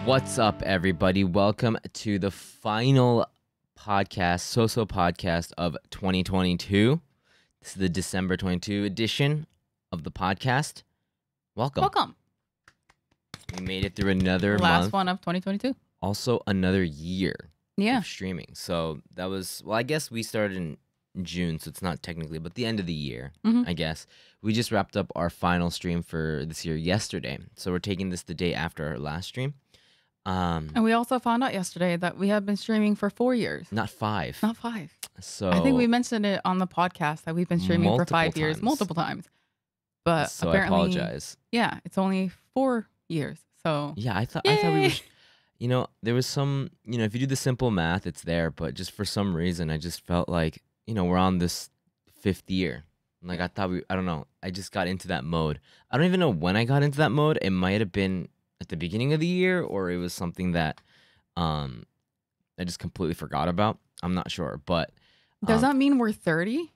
What's up, everybody? Welcome to the final podcast, So podcast of 2022. This is the December 22 edition of the podcast. Welcome. We made it through another Last month. one of 2022. Also another year Yeah. of streaming. So that was, well, I guess we started in June, so it's not technically, but the end of the year, I guess. We just wrapped up our final stream for this year yesterday. So we're taking this the day after our last stream. And we also found out yesterday that we have been streaming for 4 years. Not 5. Not 5. So I think we mentioned it on the podcast that we've been streaming for 5 years, times. multiple times. But So apparently, I apologize. Yeah, it's only 4 years. So Yeah, I thought we were, there was some, if you do the simple math, it's there. But just for some reason, I just felt like, we're on this 5th year. Like I thought I don't know. I just got into that mode. I don't even know when I got into that mode. It might have been at the beginning of the year, or it was something that I just completely forgot about. I'm not sure. But does that mean we're 30?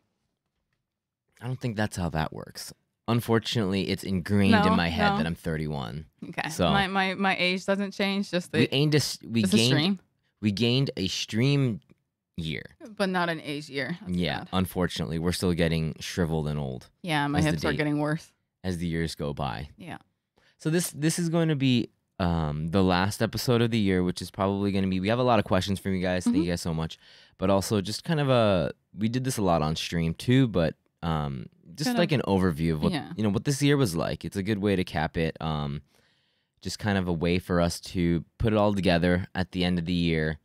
I don't think that's how that works. Unfortunately, it's ingrained in my head that I'm 31. Okay. So my age doesn't change. Just the stream. We gained a stream year, but not an age year. That's bad. Unfortunately, we're still getting shriveled and old. Yeah, my hips are getting worse as the years go by. Yeah. So this is going to be the last episode of the year, which is probably going to be. We have a lot of questions from you guys. Thank you guys so much. But also just kind of we did this a lot on stream too, but just kind like an overview of what what this year was like. It's a good way to cap it. Just kind of a way for us to put it all together at the end of the year.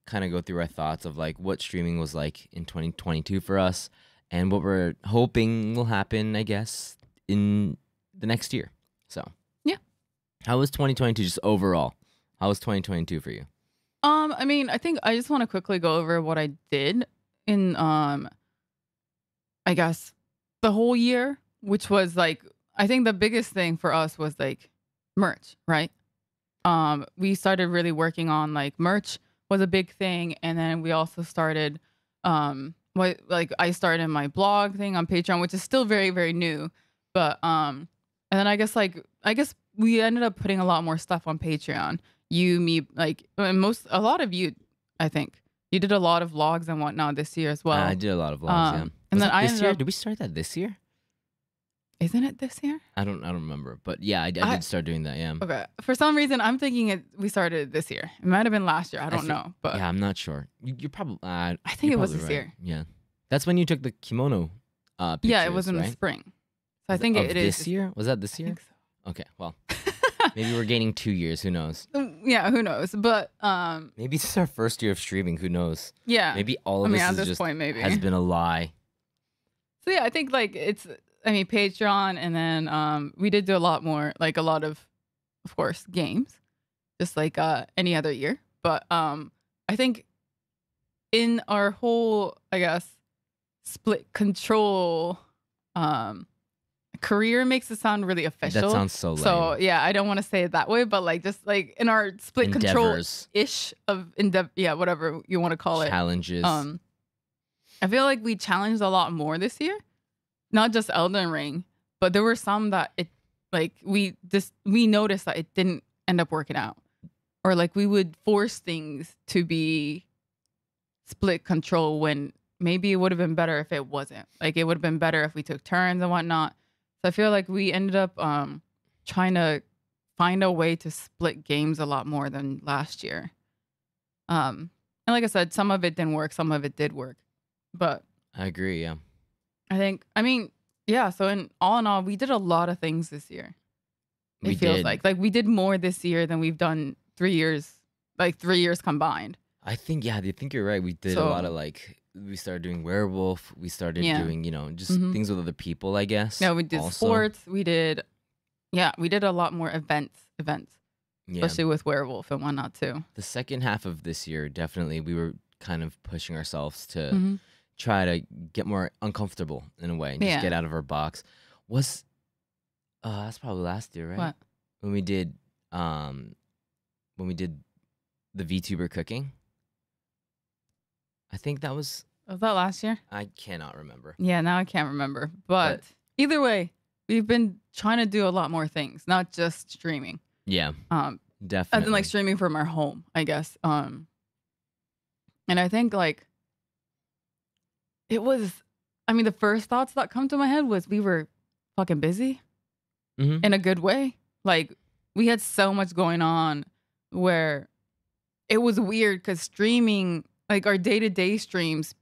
Kind of go through our thoughts of like what streaming was like in 2022 for us, and what we're hoping will happen, I guess, in the next year. So yeah, how was 2022 just overall? How was 2022 for you? I mean, I think I just want to quickly go over what I did in I guess the whole year, which was like, I think the biggest thing for us was like merch, right? We started really working on like merch was a big thing, and then we also started I started my blog thing on Patreon, which is still very, very new, but and then I guess we ended up putting a lot more stuff on Patreon. You, me, like a lot of you, I think you did a lot of vlogs and whatnot this year as well. I did a lot of vlogs, yeah. And then this year? Did we start that this year? Isn't it this year? I don't remember, but yeah, I did start doing that. Yeah. Okay. For some reason, I'm thinking we started this year. It might have been last year. I don't know, but yeah, I'm not sure. You're probably. I think it was this year. Yeah, that's when you took the kimono. Pictures, yeah, it was in the spring. So I think it is this year. Was that this year? I think so. Okay, well, maybe we're gaining 2 years. Who knows? Yeah, who knows? But maybe this is our first year of streaming. Who knows? Yeah. Maybe all of this at is this just point, maybe has been a lie. So yeah, I think like Patreon, and then we did do a lot more, like a lot of course, games, just like any other year. But I think in our whole, I guess, split control career makes it sound really official. That sounds so lame. So yeah, I don't want to say it that way, but like just like in our split control-ish of whatever you want to call challenges. I feel like we challenged a lot more this year. Not just Elden Ring, but there were some that we noticed that it didn't end up working out, or like we would force things to be split control when maybe it would have been better if it wasn't. Like it would have been better if we took turns and whatnot. So I feel like we ended up trying to find a way to split games a lot more than last year. And like I said, some of it didn't work, some of it did work, but I agree. Yeah. So in all, we did a lot of things this year. It feels like we did more this year than we've done 3 years, like 3 years combined. I think you're right. We did a lot of we started doing werewolf. We started doing, just things with other people, I guess. Yeah, we did sports. We did a lot more events, especially with werewolf and whatnot too. The second half of this year, definitely, we were kind of pushing ourselves to try to get more uncomfortable in a way, just get out of our box. That's probably last year, right? What? When we did the VTuber cooking. I think that was that last year? I cannot remember. Yeah, now I can't remember. But either way, we've been trying to do a lot more things, not just streaming. Yeah. as in like Definitely. streaming from our home, I guess. And I think like it was. I mean, the first thoughts that come to my head was we were fucking busy Hmm. in a good way. Like we had so much going on where it was weird because streaming, like our day to day streams,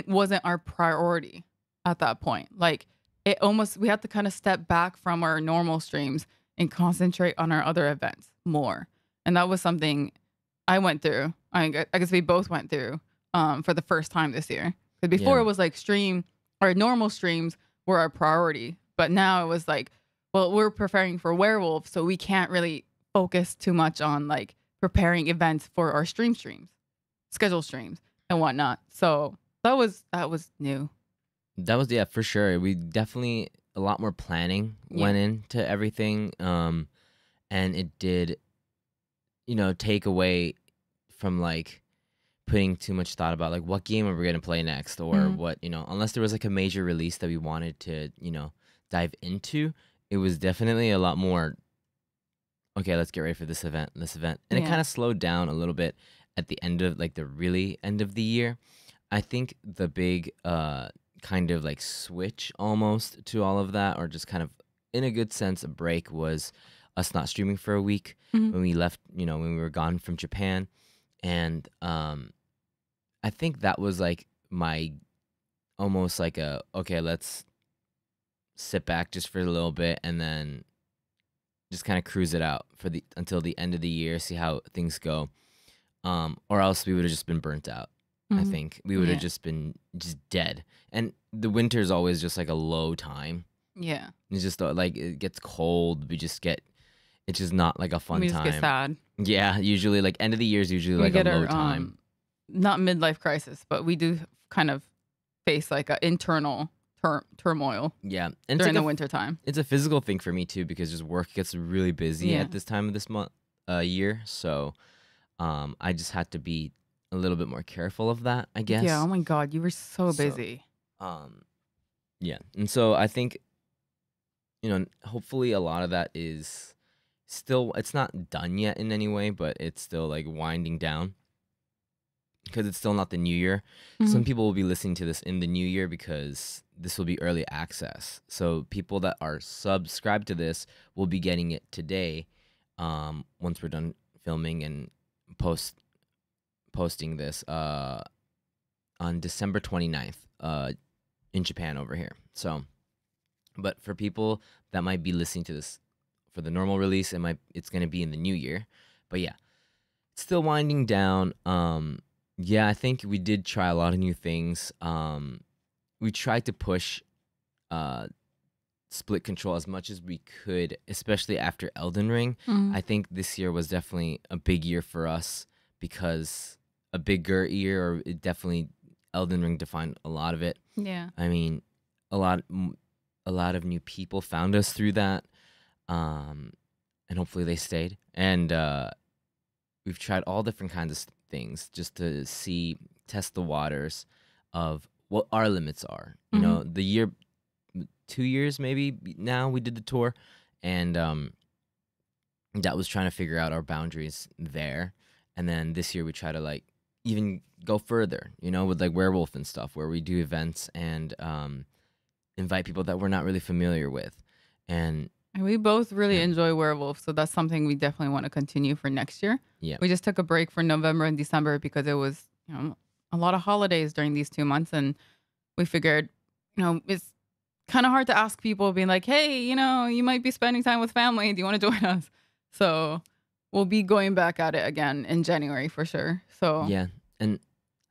wasn't our priority at that point. Like it almost we had to kind of step back from our normal streams and concentrate on our other events more. And that was something I went through. I guess we both went through for the first time this year. Because before Yeah. it was like our normal streams were our priority, but now it was like, well, we're preparing for Werewolf, so we can't really focus too much on like preparing events for our schedule streams and whatnot. So that was new. That was, yeah, for sure. We definitely a lot more planning Yeah. went into everything. And it did, take away from like putting too much thought about like what game are we gonna play next or Mhm. what, unless there was like a major release that we wanted to, dive into. It was definitely a lot more, okay, let's get ready for this event. And it Yeah. kind of slowed down a little bit at the end of like the really end of the year. I think the big kind of like switch almost to all of that, or just kind of in a good sense a break, was us not streaming for a week Mhm. when we left, when we were gone from Japan. And I think that was like my almost like a, okay, let's sit back just for a little bit and then just kind of cruise it out for the until the end of the year, see how things go. Or else we would have just been burnt out. I Mhm. think we would have Yeah. just been just dead. And the winter is always just like a low time. Yeah. It's just like it gets cold. It's just not like a fun We just get time. sad. Yeah, usually like end of the year is usually We like a get low our time. not midlife crisis, but we do kind of face like a internal turmoil Yeah, and during the winter time. it's a physical thing for me too because just work gets really busy Yeah. at this time of this year. So I just had to be a little bit more careful of that, I guess. Yeah. Oh my God, you were so So, busy. Yeah, and so I think hopefully a lot of that is still, it's not done yet in any way, but it's still like winding down because it's still not the new year. Some Mhm. people will be listening to this in the new year because this will be early access. So people that are subscribed to this will be getting it today, once we're done filming and posting this on December 29th in Japan over here. So, but for people that might be listening to this for the normal release, it's going to be in the new year. But yeah, it's still winding down. Yeah, I think we did try a lot of new things. We tried to push split control as much as we could, especially after Elden Ring. Mhm. I think this year was definitely a big year for us because a bigger year, or it definitely Elden Ring defined a lot of it. Yeah. I mean, a lot of new people found us through that, and hopefully they stayed. And we've tried all different kinds of things just to test the waters of what our limits are. Mhm. The year, 2 years maybe now we did the tour, and that was trying to figure out our boundaries there. And then this year we try to like even go further, with like Werewolf and stuff, where we do events and invite people that we're not really familiar with. And And we both really yeah, enjoy Werewolf, so that's something we definitely want to continue for next year. yeah, We just took a break for November and December because it was, a lot of holidays during these 2 months, and we figured, it's kind of hard to ask people, being like, "Hey, you might be spending time with family. Do you want to join us?" So we'll be going back at it again in January for sure. So yeah. And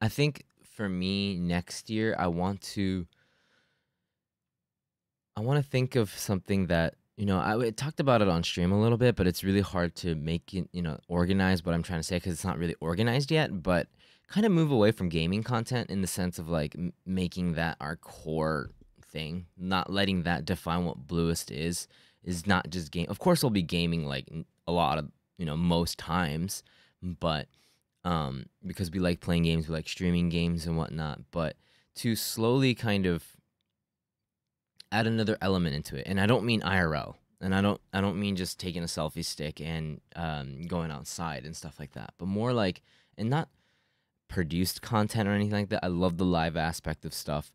I think for me next year, I want to think of something that, I talked about it on stream a little bit, but it's really hard to make it, organize what I'm trying to say because it's not really organized yet, but kind of move away from gaming content in the sense of like making that our core thing, not letting that define what Blluist is not just game. Of course, we'll be gaming like a lot of, most times, but because we like playing games, we like streaming games and whatnot, but to slowly kind of add another element into it. And I don't mean IRL. and I don't mean just taking a selfie stick and going outside and stuff like that, but more like, and not produced content or anything like that. I love the live aspect of stuff.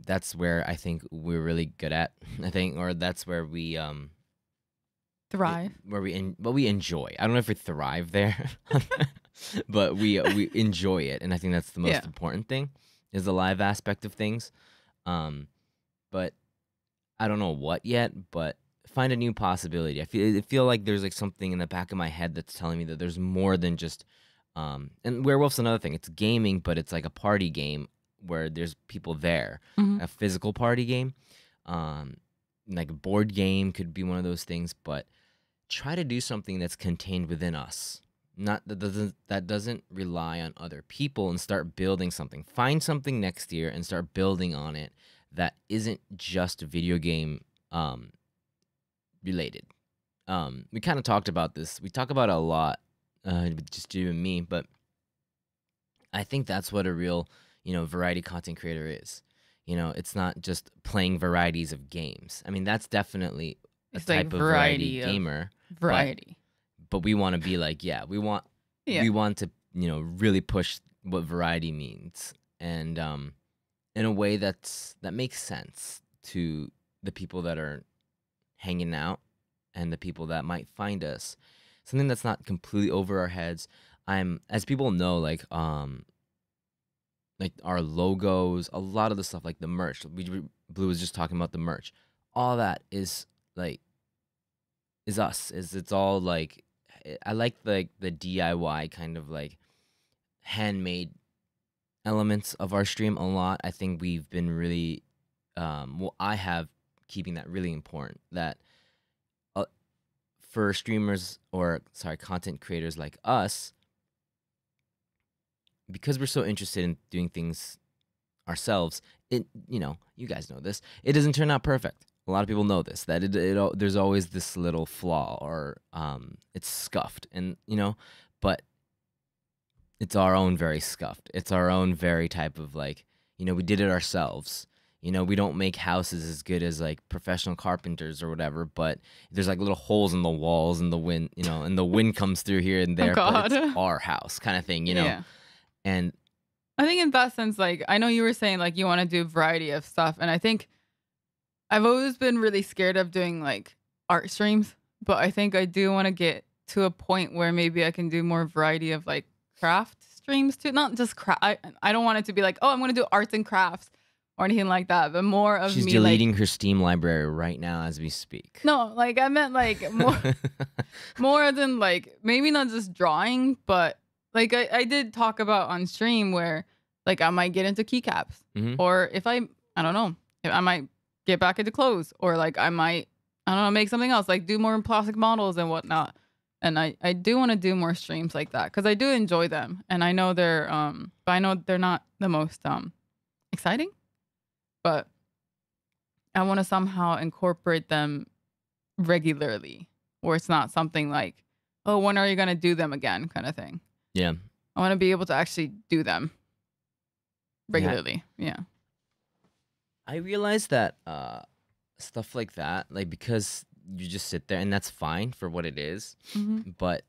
That's where I think we're really good at. I think, or that's where we Thrive. what we enjoy. I don't know if we thrive there, but we enjoy it, and I think that's the most Yeah. important thing is the live aspect of things. But I don't know what yet, but find a new possibility. I feel like there's like something in the back of my head that's telling me that there's more than just and Werewolf's another thing. It's gaming, but it's like a party game where there's people there. Mhm. A physical party game. Like a board game could be one of those things, but try to do something that's contained within us. Not that doesn't rely on other people, and start building something. Find something next year and start building on it that isn't just video game related. We kind of talked about this. We talk about it a lot, just you and me, but I think that's what a real, variety content creator is. It's not just playing varieties of games. I mean, that's definitely a It's like type of variety variety of gamer, variety. but we want to be like, we want Yeah. we want to, really push what variety means, and in a way that makes sense to the people that are hanging out and the people that might find us. Something that's not completely over our heads. As people know, like our logos, a lot of the stuff, like the merch. Blue was just talking about the merch. All that is us. It's all like, I like the DIY kind of like handmade elements of our stream a lot. I think we've been really, I have keeping that really important. That for streamers, or sorry, content creators like us, because we're so interested in doing things ourselves, you guys know this, it doesn't turn out perfect. A lot of people know this, that there's always this little flaw, or it's scuffed, and but it's our own very scuffed. It's our own very type of like, we did it ourselves. We don't make houses as good as like professional carpenters or whatever, but there's like little holes in the walls, and the wind, and the wind comes through here and there, but God. it's our house kind of thing, Yeah. And I think in that sense, like, I know you were saying like you want to do a variety of stuff, and I think I've always been really scared of doing like art streams, but I think I do want to get to a point where maybe I can do more variety of like craft streams too. Not just craft. I don't want it to be like, oh, I'm going to do arts and crafts or anything like that, but more of she's me deleting like, her Steam library right now as we speak. no, like I meant like more than like maybe not just drawing, but like I did talk about on stream where like I might get into keycaps, Mhm. or if I don't know, I might get back into clothes, or like I might, I don't know, make something else, like do more plastic models and whatnot. And I do want to do more streams like that because I do enjoy them, and I know they're but I know they're not the most exciting, but I want to somehow incorporate them regularly, where it's not something like, oh, when are you gonna do them again, kind of thing. Yeah. I want to be able to actually do them regularly. Yeah. I realized that stuff like that, like, because you just sit there, and that's fine for what it is, Mm-hmm. but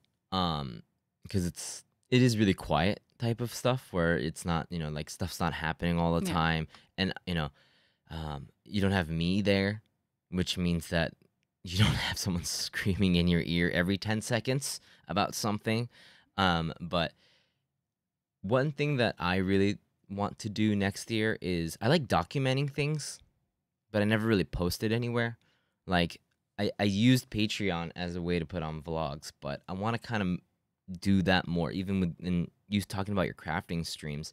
because it is really quiet type of stuff where it's not, like, stuff's not happening all the Yeah. time, and you don't have me there, which means that you don't have someone screaming in your ear every 10 seconds about something. But one thing that I really want to do next year is, I like documenting things, but I never really posted anywhere. Like, I used Patreon as a way to put on vlogs, but I want to kind of do that more, even in you talking about your crafting streams.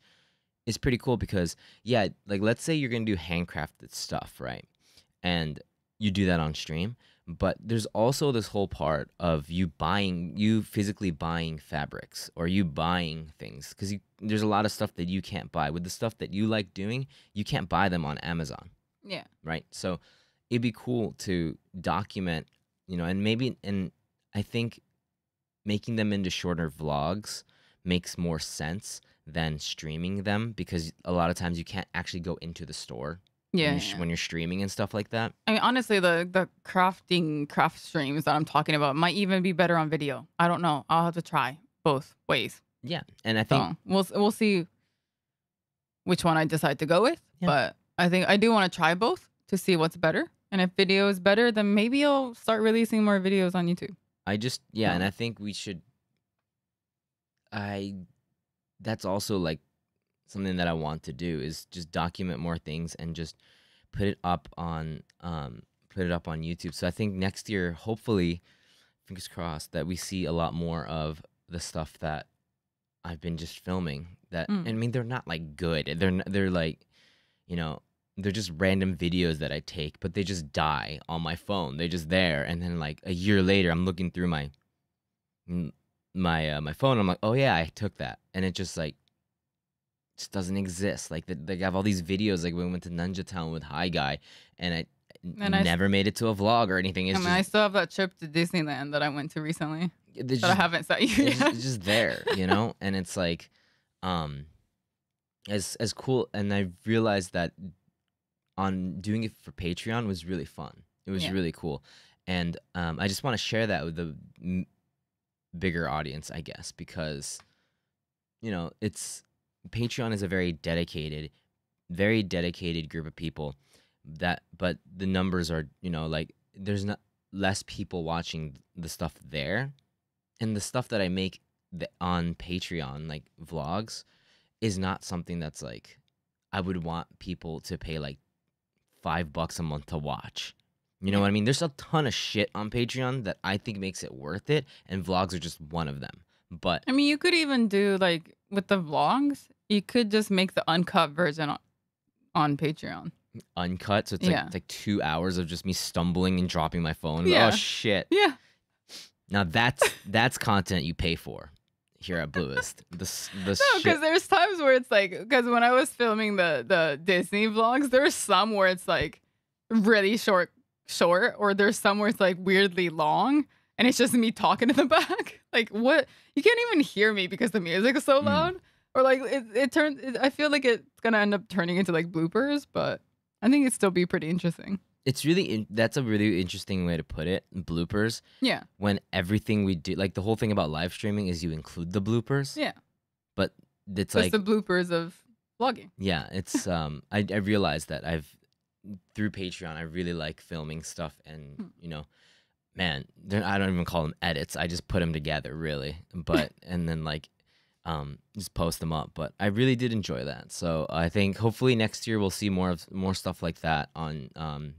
It's pretty cool because, yeah, like, let's say you're going to do handcrafted stuff, right? And you do that on stream, but there's also this whole part of you physically buying fabrics, or you buying things, because there's a lot of stuff that you can't buy. With the stuff that you like doing, you can't buy them on Amazon, Yeah. right? So it'd be cool to document, and I think making them into shorter vlogs makes more sense than streaming them, because a lot of times you can't actually go into the store Yeah. when you're streaming and stuff like that. I mean, honestly, the craft streams that I'm talking about might even be better on video. I don't know. I'll have to try both ways. Yeah, and I think So we'll see which one I decide to go with. Yeah. But I think I do want to try both to see what's better. And if video is better, then maybe I'll start releasing more videos on YouTube. and I think we should. That's also like something that I want to do is just document more things and just put it up on YouTube. So I think next year, hopefully, fingers crossed, that we see a lot more of the stuff that I've been just filming. That I mean, they're not like good. They're like, they're just random videos that I take, but they just die on my phone. They're just there, and then like a year later, I'm looking through my phone. I'm like, oh yeah, I took that, and it just like just doesn't exist. Like they have all these videos. Like we went to Ninja Town with Hi Guy, and I never made it to a vlog or anything. I still have that trip to Disneyland that I went to recently that I haven't sent you yet. It's just there, and it's like, as cool. And I realized that on doing it for Patreon was really fun. It was really cool, and I just want to share that with the bigger audience, I guess, because it's Patreon is a very dedicated group of people but the numbers are like there's not less people watching the stuff there, and the stuff that I make on Patreon, like vlogs, is not something that's like I would want people to pay like $5 a month to watch. You know what I mean? There's a ton of shit on Patreon that I think makes it worth it, and vlogs are just one of them. But I mean, you could even do like with the vlogs, you could just make the uncut version on Patreon. Uncut, so it's like 2 hours of just me stumbling and dropping my phone. Yeah. Oh shit. Yeah. Now that's content you pay for here at Blluist. No, because there's times where it's like, because when I was filming the Disney vlogs, there's some where it's like really short, or there's some where it's like weirdly long, and it's just me talking in the back. Like, what? You can't even hear me because the music is so loud. Or like I feel like it's gonna end up turning into like bloopers, but I think it'd still be pretty interesting. It's that's a really interesting way to put it. Bloopers. Yeah. When everything we do, like the whole thing about live streaming is you include the bloopers. Yeah. But it's like the bloopers of vlogging. Yeah, it's I realized that through Patreon I really like filming stuff, and man, I don't even call them edits. I just put them together, really. But and then like just post them up. But I really did enjoy that. So I think hopefully next year we'll see more stuff like that on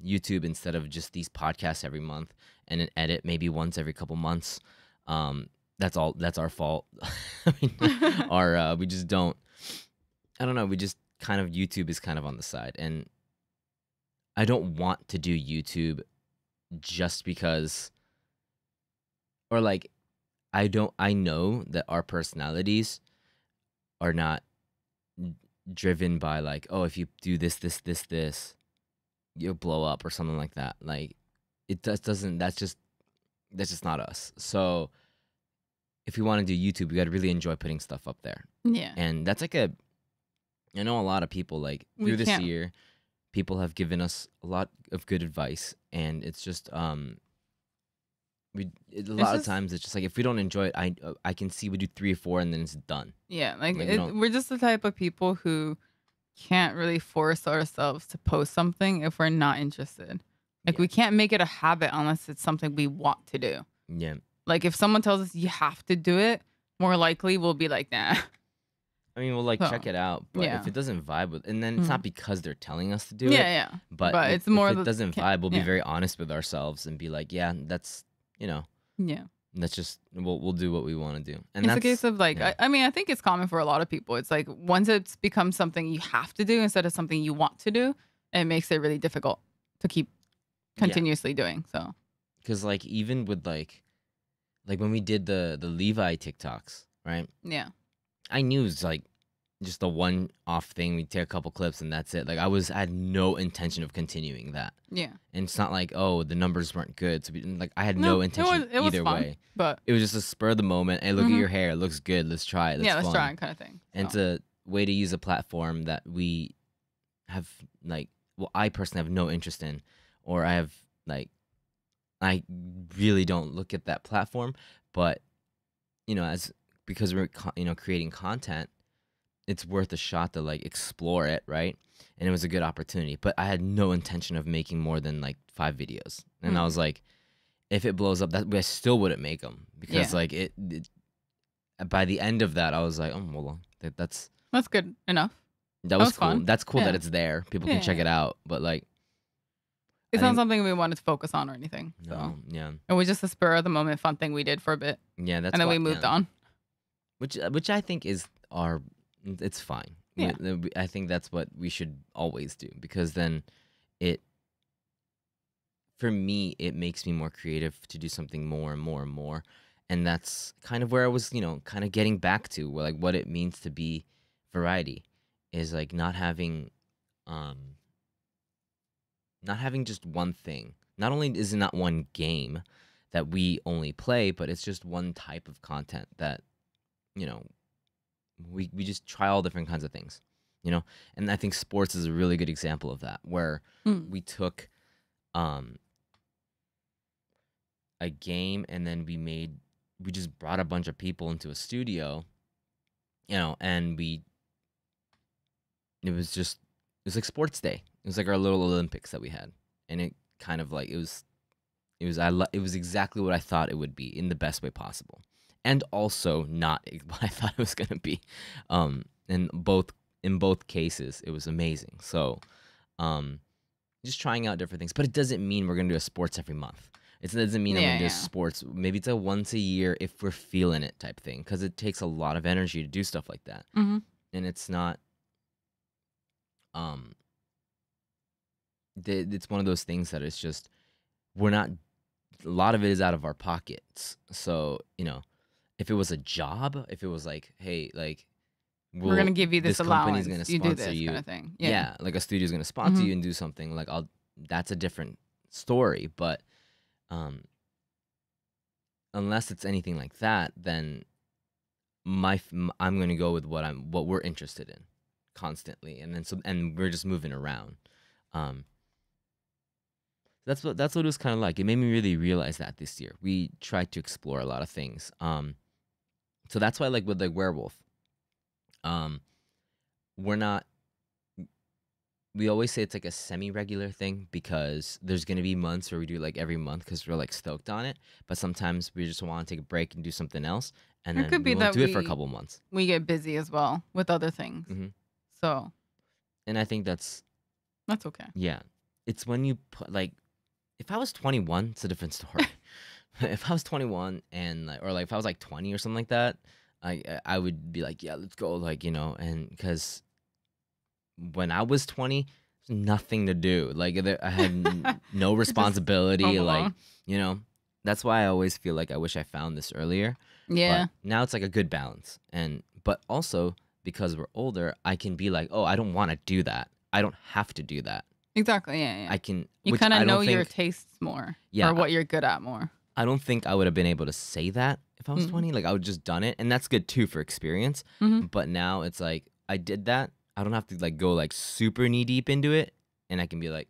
YouTube instead of just these podcasts every month and an edit maybe once every couple months. That's our fault. I mean, we just don't. I don't know. We just kind of YouTube is kind of on the side, and I don't want to do YouTube just because, or like, I know that our personalities are not driven by like, oh, if you do this, you'll blow up or something like that. Like, doesn't. That's just not us. So, if we want to do YouTube, we got to really enjoy putting stuff up there. Yeah. And that's like I know a lot of people like through this year, people have given us a lot of good advice, and it's just a lot of times it's just like if we don't enjoy it, I can see we do 3 or 4 and then it's done. Yeah, like we're just the type of people who can't really force ourselves to post something if we're not interested. Like we can't make it a habit unless it's something we want to do. Yeah. Like if someone tells us you have to do it, more likely we'll be like, nah. I mean, we'll like check it out, but if it doesn't vibe with, and then it's not because they're telling us to do it. Yeah. But it's more if it doesn't vibe, we'll be very honest with ourselves and be like, yeah, that's that's just we'll do what we want to do. And it's a case of like, I mean, I think it's common for a lot of people. It's like once it's become something you have to do instead of something you want to do, it makes it really difficult to keep continuously doing. So, because like even with like when we did the Levi Tik Toks, right? Yeah, I knew it was like just a one-off thing. We'd take a couple clips and that's it. Like I had no intention of continuing that. Yeah. And it's not like, oh, the numbers weren't good. So I had no intention it was either fun, way. But it was just a spur of the moment. Hey, look at your hair. It looks good. Let's try it. Let's try it kind of thing. And it's a way to use a platform that we have well, I personally have no interest in, or I have like I really don't look at that platform. But as because we're creating content, it's worth a shot to like explore it, right? And it was a good opportunity. But I had no intention of making more than like 5 videos, and I was like, if it blows up, that I still wouldn't make them because like it by the end of that, I was like, oh well, that's good enough. that was was cool. fun. That's cool that Yeah. it's there. People can check Yeah. it out. But like, It's I not think- something we wanted to focus on or anything. So no, yeah, it was just a spur of the moment fun thing we did for a bit, yeah. That's and then why- we moved yeah. on. Which I think is it's fine. Yeah. I think that's what we should always do, because then it, for me, it makes me more creative to do something more and more and more. And that's kind of where I was, kind of getting back to like what it means to be variety, is like not having just one thing. Not only is it not one game that we only play, but it's just one type of content that, we just try all different kinds of things, And I think sports is a really good example of that, where we took a game, and then we just brought a bunch of people into a studio, and it was like sports day. It was like our little Olympics that we had, and it kind of like it was exactly what I thought it would be in the best way possible, and also not what I thought it was gonna be. In both cases, it was amazing. So, just trying out different things, but it doesn't mean we're gonna do a sports every month. It doesn't mean I'm gonna do a sports. Maybe it's a once a year if we're feeling it type thing, because it takes a lot of energy to do stuff like that, and it's not. It's one of those things that it's just we're not. A lot of it is out of our pockets. So if it was a job, if it was like, hey, like We're gonna give you this company's allowance. gonna You do sponsor this you, kind of thing. yeah, like a studio's gonna sponsor you and do something, like that's a different story. But unless it's anything like that, then I'm gonna go with what we're interested in constantly, and then we're just moving around. That's what it was kind of like. It made me really realize that this year we tried to explore a lot of things. So that's why, like with like werewolf, we're not. We always say it's like a semi-regular thing, because there's gonna be months where we do like every month because we're like stoked on it. But sometimes we just want to take a break and do something else, and It then could be we won't that do it for a couple months. we get busy as well with other things. So And I think that's okay. yeah. It's when you put like, if I was 21, it's a different story. If I was 21 and or like if I was like 20 or something like that, I would be like, yeah, let's go, like, and because when I was 20, there's nothing to do. Like I had no responsibility. home Like, alone. that's why I always feel like I wish I found this earlier. Yeah. But now it's like a good balance. But also because we're older, I can be like, oh, I don't want to do that. I don't have to do that. Exactly. Yeah. I can. You which kind I of don't know your think- tastes more. Yeah, Or what you're good at more. I don't think I would have been able to say that if I was 20. Like I would just done it, and that's good too for experience. But now it's like I did that. I don't have to like go like super knee deep into it, and I can be like,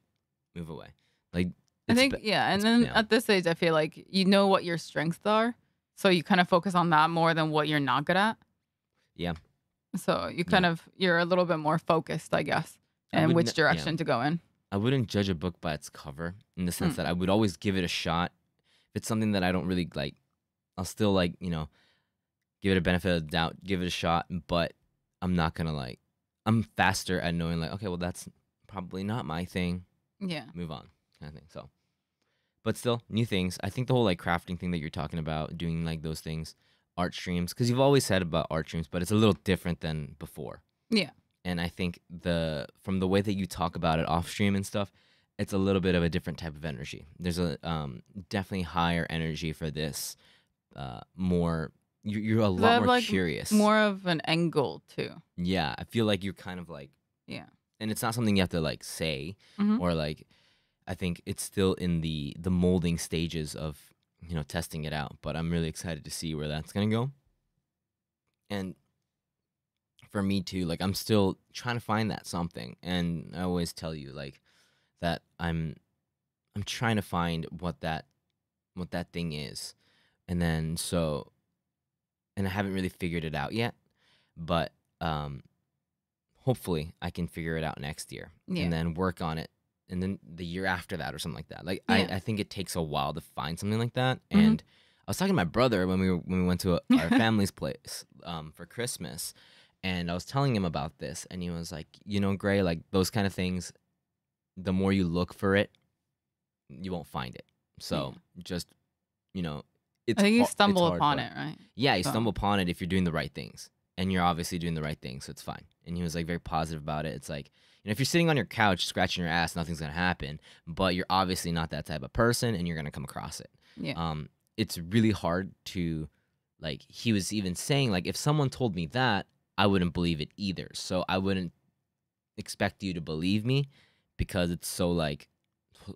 move away. Like I think and then at this age, I feel like you know what your strengths are, so you kind of focus on that more than what you're not good at. Yeah. So you kind of you're a little bit more focused, I guess, and which direction to go in. I wouldn't judge a book by its cover, in the sense that I would always give it a shot. If it's something that I don't really like, I'll still like, give it a benefit of the doubt, give it a shot, but I'm not gonna like, I'm faster at knowing like, okay, well that's probably not my thing. Yeah. Move on, kind of thing. So, but still, new things. I think the whole like crafting thing that you're talking about, doing like those things, art streams, because you've always said about art streams, but it's a little different than before. Yeah. And I think from the way that you talk about it off stream and stuff, it's a little bit of a different type of energy. There's a definitely higher energy for this. More, you're a lot more curious. More of an end goal too. Yeah, I feel like you're kind of like, yeah. And it's not something you have to like say or like. I think it's still in the molding stages of testing it out. But I'm really excited to see where that's gonna go. And for me too, like I'm still trying to find that something. And I always tell you, like, that I'm trying to find what that thing is. And then and I haven't really figured it out yet, but hopefully I can figure it out next year Yeah. and then work on it, and then the year after that or something like that. Like Yeah. I think it takes a while to find something like that. Mhm. And I was talking to my brother when we went to our family's place for Christmas, and I was telling him about this, and he was like, Gray, like those kind of things, the more you look for it, you won't find it. So just, it's I think you it's stumble hard, upon but- it, right? Yeah, you So- stumble upon it if you're doing the right things, and you're obviously doing the right things, so it's fine. And he was like very positive about it. It's like, if you're sitting on your couch scratching your ass, nothing's gonna happen. But you're obviously not that type of person, and you're gonna come across it. Yeah. It's really hard to, like, he was even saying, like, if someone told me that, I wouldn't believe it either. So I wouldn't expect you to believe me, because it's so like,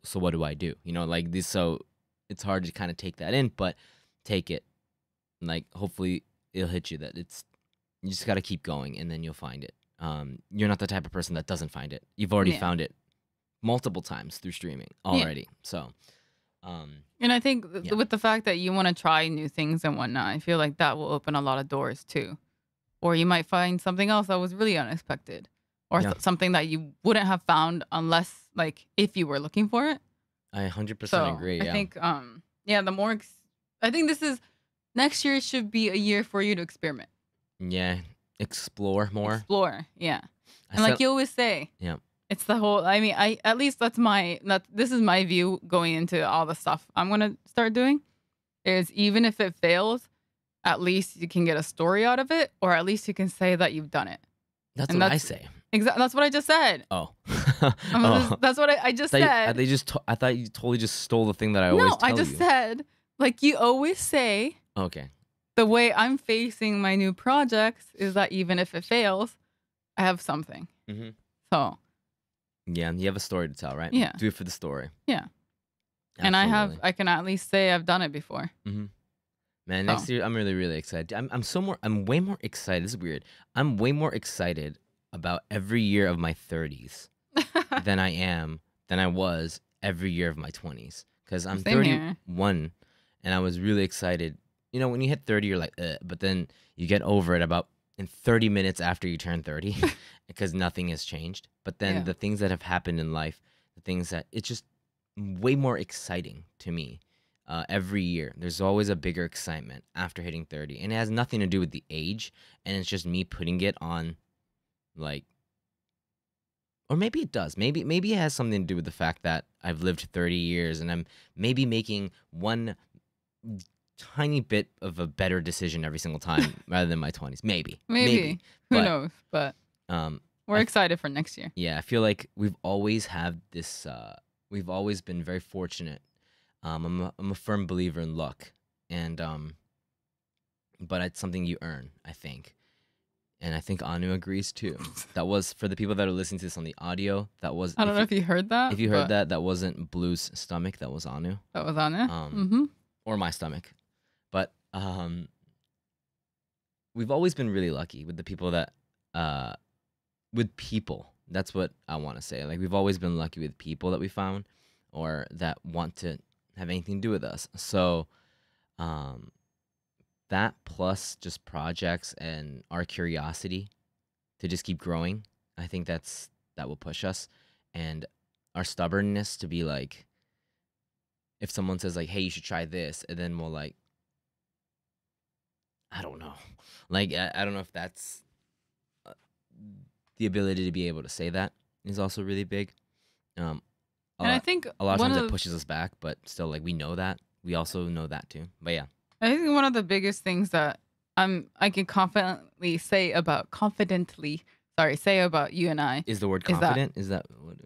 so what do I do? Like this. So it's hard to kind of take that in, but take it. Like, hopefully it'll hit you that you just got to keep going, and then you'll find it. You're not the type of person that doesn't find it. You've already Yeah. found it multiple times through streaming already. So, And I think Yeah. with the fact that you want to try new things and whatnot, I feel like that will open a lot of doors too. Or you might find something else that was really unexpected, or Yeah. something that you wouldn't have found unless, like, if you were looking for it. I 100% So agree. I Yeah. think, the more, I think next year should be a year for you to experiment, Yeah. Explore more. explore. Yeah. I And like said- you always say, Yeah. it's the whole, I mean, at least this is my view going into all the stuff I'm going to start doing, is even if it fails, at least you can get a story out of it, or at least you can say that you've done it. That's and what I that's- say. Exactly. That's what I just said. Oh. That's what I just I said. I thought you totally just stole the thing that I always No, tell I just you. said, like you always say, Okay. the way I'm facing my new projects is that even if it fails, I have something. Mm-hmm. So, Yeah, you have a story to tell, right? Yeah. Do it for the story. Yeah. Absolutely. I can at least say I've done it before. Man, next year I'm really, really excited. I'm way more excited. This is weird. I'm way more excited about every year of my 30s than I was every year of my 20s. Because I'm Same here. 31, and I was really excited. When you hit 30, you're like, but then you get over it about in 30 minutes after you turn 30, because nothing has changed. But then Yeah. the things that have happened in life, the things that it's just way more exciting to me. Every year, there's always a bigger excitement after hitting 30, and it has nothing to do with the age, and it's just me putting it on, like, or maybe it does. Maybe it has something to do with the fact that I've lived 30 years, and I'm maybe making one tiny bit of a better decision every single time rather than my 20s. Maybe. Maybe. Who But, knows? But we're I- excited for next year. Yeah, I feel like we've always had this. We've always been very fortunate. I'm a firm believer in luck, and but it's something you earn, I think, and I think Anu agrees too. That was for the people that are listening to this on the audio. That was I don't know if you heard that. if you heard but that wasn't Blue's stomach. That was Anu that was on it. Um, or my stomach, but we've always been really lucky with the people that with people. That's what I want to say. Like, we've always been lucky with people that we found or that want to have anything to do with us. So that plus just projects and our curiosity to just keep growing, I think that will push us. And our stubbornness to be like, if someone says like, hey, you should try this, and then we'll like, I don't know. Like, I don't know if that's the ability to be able to say that is also really big. And I think a lot of one times of it pushes us back, but still, like, we know that. We also know that too. But yeah. I think one of the biggest things that I can confidently say about you and I. Is the word Is that- confident? Is that what?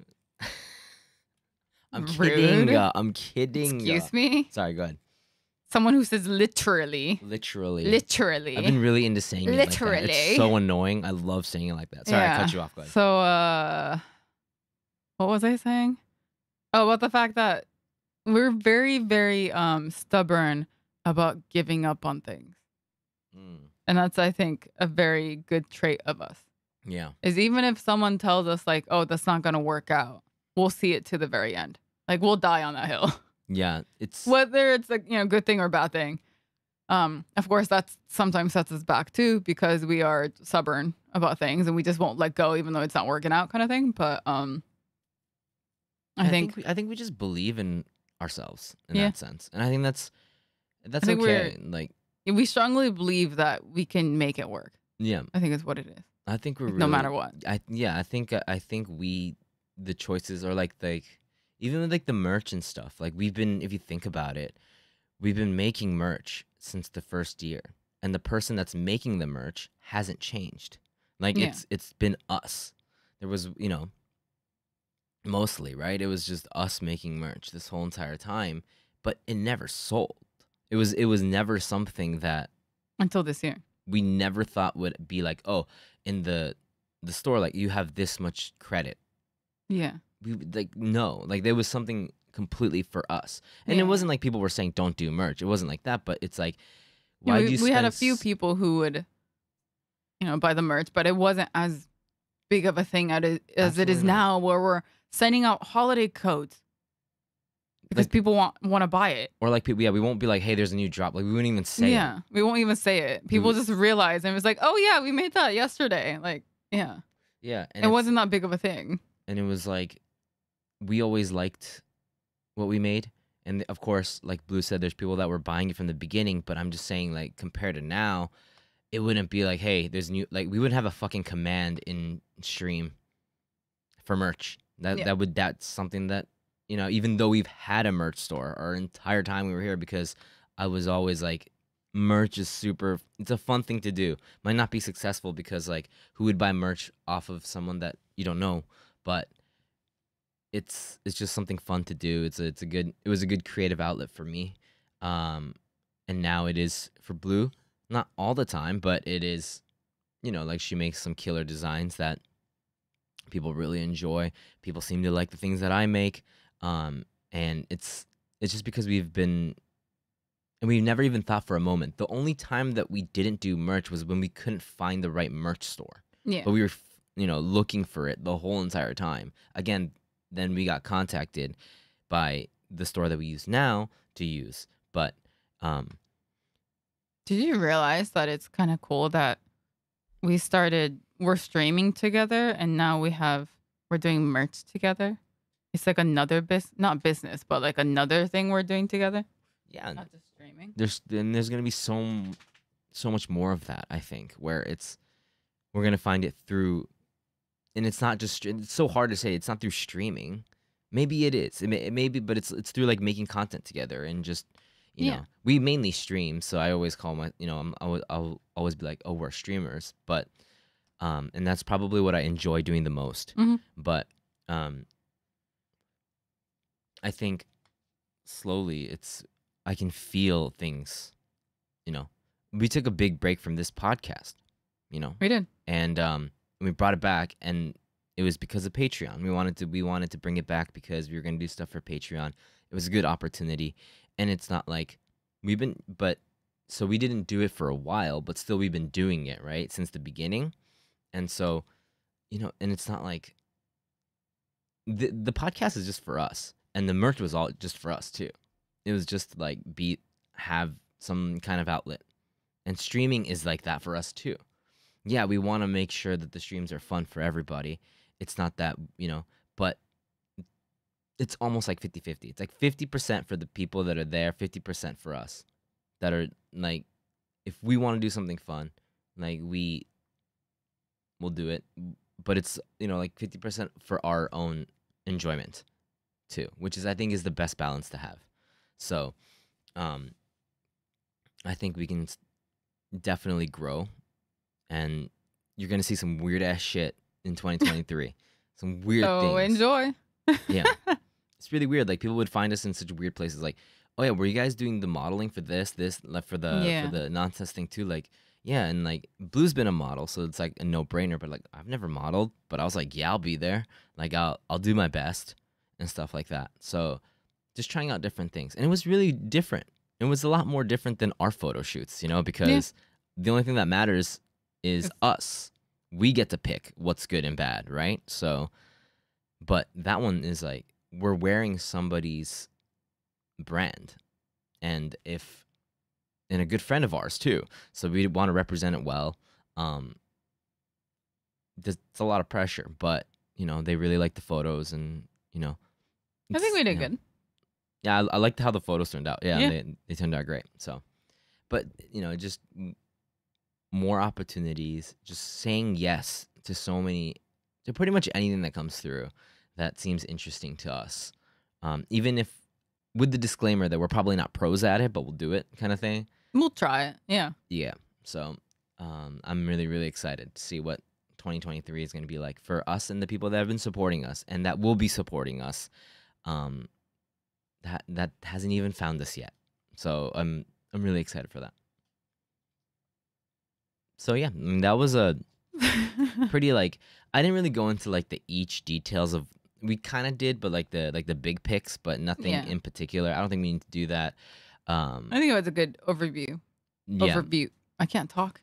I'm Rude. kidding. I'm kidding. Excuse me? Sorry, go ahead. Someone who says literally. Literally. Literally. I've been really into saying it like that. Literally. It's so annoying. I love saying it like that. Sorry, I cut you off. Go ahead. So, what was I saying? Oh, about the fact that we're very, very stubborn about giving up on things. And that's, I think, a very good trait of us. Yeah. Is even if someone tells us like, oh, that's not going to work out, we'll see it to the very end. Like we'll die on that hill. Yeah, it's Whether it's a good thing or bad thing. Of course, that sometimes sets us back too because we are stubborn about things and we just won't let go even though it's not working out, kind of thing. But I think we just believe in ourselves in Yeah. that sense, and I think that's I think okay. Like, we strongly believe that we can make it work. yeah, I think is what it is. I think we're Like, really, no matter what. I think we the choices are like even with like the merch and stuff. Like we've been, if you think about it, we've been making merch since the first year, and the person that's making the merch hasn't changed. Like Yeah. it's been us. There was, mostly, right? It was just us making merch this whole entire time, but it never sold. It was never something that Until this year. we never thought would be like, oh, in the store, like you have this much credit. Yeah. We like no, like there was something completely for us, and Yeah. it wasn't like people were saying don't do merch. It wasn't like that, but it's like, Yeah, why do you? we had a spend few people who would, buy the merch, but it wasn't as big of a thing as it Absolutely is not. now, where we're sending out holiday codes because Like- people want to buy it. Or like people, yeah, we won't be like, hey, there's a new drop. Like we wouldn't even say it. We won't even say it. People just realize and it's like, oh yeah, we made that yesterday. Like, yeah, Yeah, and it wasn't that big of a thing. and it was like, we always liked what we made, and of course, like Blue said, there's people that were buying it from the beginning. But I'm just saying, like compared to now, it wouldn't be like, hey, there's new. Like we wouldn't have a fucking command in stream for merch. Yeah. That's something that, even though we've had a merch store our entire time we were here, because I was always like, merch is super, it's a fun thing to do. Might not be successful because like who would buy merch off of someone that you don't know, but it's just something fun to do. It was a good creative outlet for me. And now it is for Blue, not all the time, but it is, like she makes some killer designs that people really enjoy. People seem to like the things that I make. And it's just because we've never even thought for a moment. The only time that we didn't do merch was when we couldn't find the right merch store. Yeah. But we were, looking for it the whole entire time. Again, then we got contacted by the store that we use now to use. But Did you realize that it's kind of cool that we're streaming together and now we're doing merch together? It's like another not business, but like another thing we're doing together. yeah, Not just streaming. there's gonna be so much more of that. I think where we're gonna find it through, and it's not just. It's so hard to say. It's not through streaming. Maybe it is. It may be, but it's through like making content together and just Yeah. we mainly stream. So I always call my I'll always be like, oh, we're streamers, but and that's probably what I enjoy doing the most. Mhm. But I think slowly I can feel things. We took a big break from this podcast. We did. And we brought it back, and it was because of Patreon. We wanted to bring it back because we were gonna do stuff for Patreon. It was a good opportunity, and it's not like so we didn't do it for a while, but still we've been doing it, right, since the beginning. And so, and it's not like the podcast is just for us, and the merch was all just for us too. It was just like have some kind of outlet, and streaming is like that for us too. Yeah, we want to make sure that the streams are fun for everybody. It's not that, but it's almost like 50-50. It's like 50% for the people that are there, 50% for us that are like, if we want to do something fun, like we'll do it. But it's, like 50% for our own enjoyment too, which I think is the best balance to have. So, I think we can definitely grow, and you're going to see some weird ass shit in 2023. Some weird So things. enjoy. Yeah. It's really weird. Like people would find us in such weird places. Like, oh yeah, were you guys doing the modeling for this, like for the nonsense thing too? Like, yeah, and like Blue's been a model, so it's like a no brainer. But like I've never modeled, but I was like, yeah, I'll be there. Like I'll do my best and stuff like that. So just trying out different things, and it was really different. It was a lot more different than our photo shoots, because the only thing that matters is us. We get to pick what's good and bad, right? So But that one is like we're wearing somebody's brand, and a good friend of ours too. So we want to represent it well. Um, it's a lot of pressure, but they really like the photos, and I think we did you know, good. yeah, I liked how the photos turned out. Yeah, Yeah. they turned out great. So, but just more opportunities, just saying yes to to pretty much anything that comes through that seems interesting to us. Even if with the disclaimer that we're probably not pros at it, but we'll do it kind of thing. We'll try it. Yeah. Yeah. So I'm really, really excited to see what 2023 is going to be like for us and the people that have been supporting us and that will be supporting us. That hasn't even found us yet. So I'm really excited for that. So yeah, I mean, that was a pretty like I didn't really go into like the each details of we kind of did, but like the big picks, but nothing Yeah. in particular. I don't think we need to do that. I think it was a good overview. Yeah. Overview. I can't talk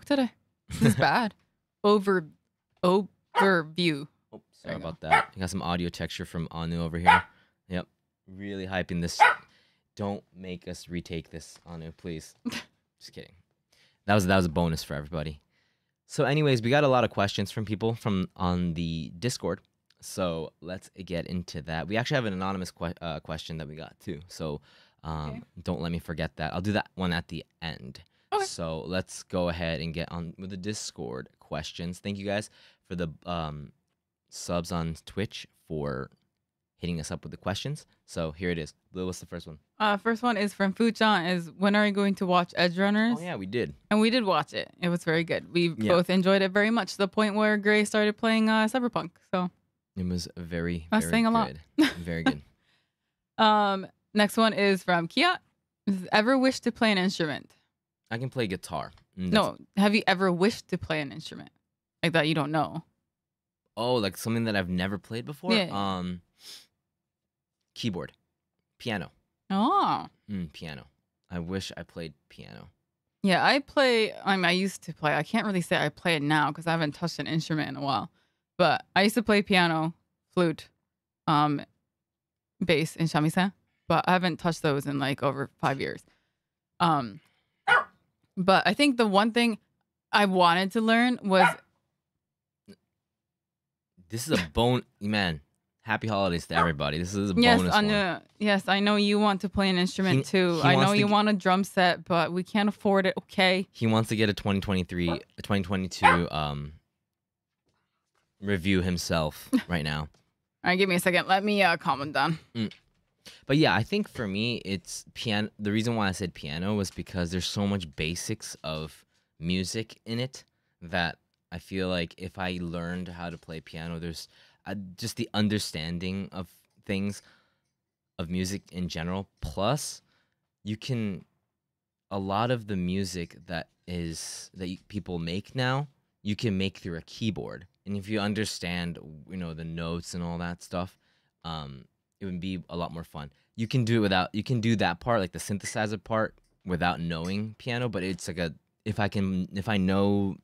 today. This is bad. Overview. Oh, sorry There you about that. I got some audio texture from Anu over here. Yep. Really hyping this. Don't make us retake this, Anu, please. Just kidding. That was a bonus for everybody. So anyways, we got a lot of questions from people on the Discord. So let's get into that. We actually have an anonymous question that we got too. So Okay. don't let me forget that. I'll do that one at the end. Okay. So let's go ahead and get on with the Discord questions. Thank you guys for the subs on Twitch for hitting us up with the questions. So here it is. Blue, what's the first one? First one is from Fuchan. Is when are you going to watch Edge Runners? Oh yeah, we did. And we did watch it. It was very good. We Yeah. both enjoyed it very much to the point where Gray started playing Cyberpunk. So It was very, I was very saying a lot. good. Very good. next one is from Kia. Ever wished to play an instrument? I can play guitar. No. Have you ever wished to play an instrument like that you don't know? Oh, like something that I've never played before? Yeah. Keyboard. Piano. Oh. Piano. I wish I played piano. Yeah, I used to play. I can't really say I play it now because I haven't touched an instrument in a while. But I used to play piano, flute, bass, and shamisen. But I haven't touched those in like over 5 years. But I think the one thing I wanted to learn was This is a man. Happy holidays to everybody. This is a bonus one. Yes, I know you want to play an instrument too. I know you want a drum set, but we can't afford it. Okay. He wants to get a 2022 review himself right now. All right, give me a second. Let me calm him down. But yeah, I think for me, it's piano. The reason why I said piano was because there's so much basics of music in it that I feel like if I learned how to play piano, there's just the understanding of things, of music in general. Plus, a lot of the music that people make now, you can make through a keyboard. And if you understand, the notes and all that stuff, it would be a lot more fun. You can do that part, like the synthesizer part, without knowing piano. But it's like if I know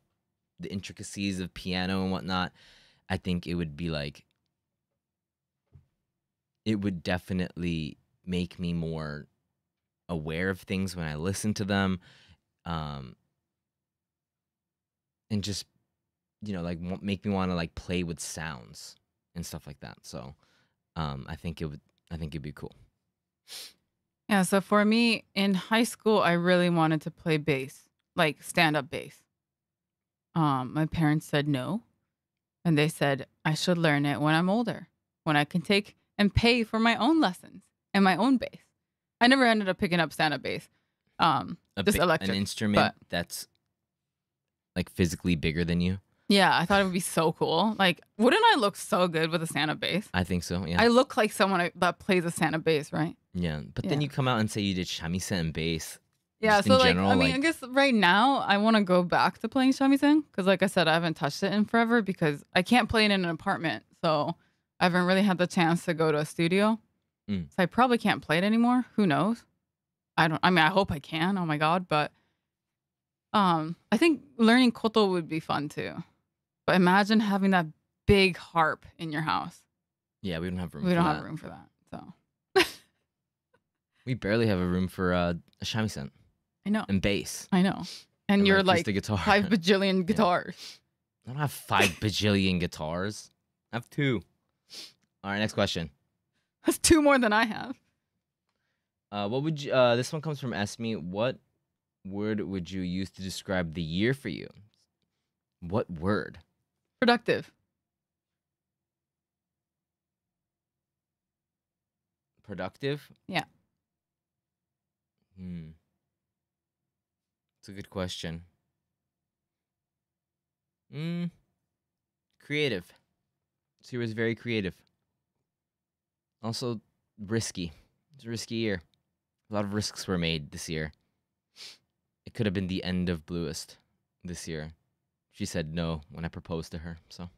the intricacies of piano and whatnot, I think it would be like, it would definitely make me more aware of things when I listen to them, and just like make me want to like play with sounds and stuff like that. So I think it'd be cool. Yeah, so for me in high school, I really wanted to play bass, like stand-up bass. My parents said no, and they said I should learn it when I'm older, when I can take and pay for my own lessons and my own bass. I never ended up picking up stand-up bass. Just electric. An instrument that's like physically bigger than you. Yeah, I thought it would be so cool. Like, wouldn't I look so good with a stand-up bass? I think so, yeah. I look like someone that plays a stand-up bass, right? Yeah, but then you come out and say you did shamisen and bass. Yeah, so like, I mean, I guess right now I want to go back to playing shamisen because, like I said, I haven't touched it in forever because I can't play it in an apartment. So I haven't really had the chance to go to a studio. So I probably can't play it anymore. Who knows? I hope I can. Oh my God. But I think learning koto would be fun too. But imagine having that big harp in your house. Yeah, we don't have room. We for don't that. have room for that. So We barely have a room for a shamisen I know. and bass. I know. And you're just like the guitar. 5 bajillion guitars. I don't have 5 bajillion guitars. I have 2. All right, next question. That's 2 more than I have. What would you? This one comes from Esme. What word would you use to describe the year for you? What word? Productive. Productive? Yeah. It's a good question. Creative. This year was very creative. Also risky. It's a risky year. A lot of risks were made this year. It could have been the end of Blluist this year. She said no when I proposed to her. So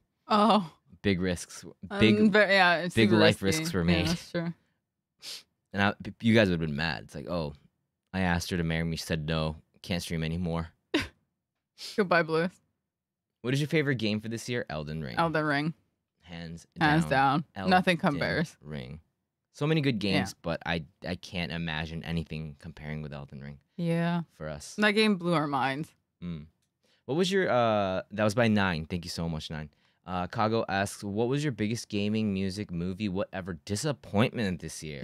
big risks. Big life risks were made. Yeah, that's true. And you guys would have been mad. It's like, oh, I asked her to marry me. She said no. Can't stream anymore. Goodbye, Blluist. What is your favorite game for this year? Elden Ring. Elden Ring. Hands down. Nothing compares. Ring. So many good games, but I can't imagine anything comparing with Elden Ring. Yeah. For us. That game blew our minds. What was your that was by 9. Thank you so much, 9. Kago asks, what was your biggest gaming, music, movie, whatever disappointment this year?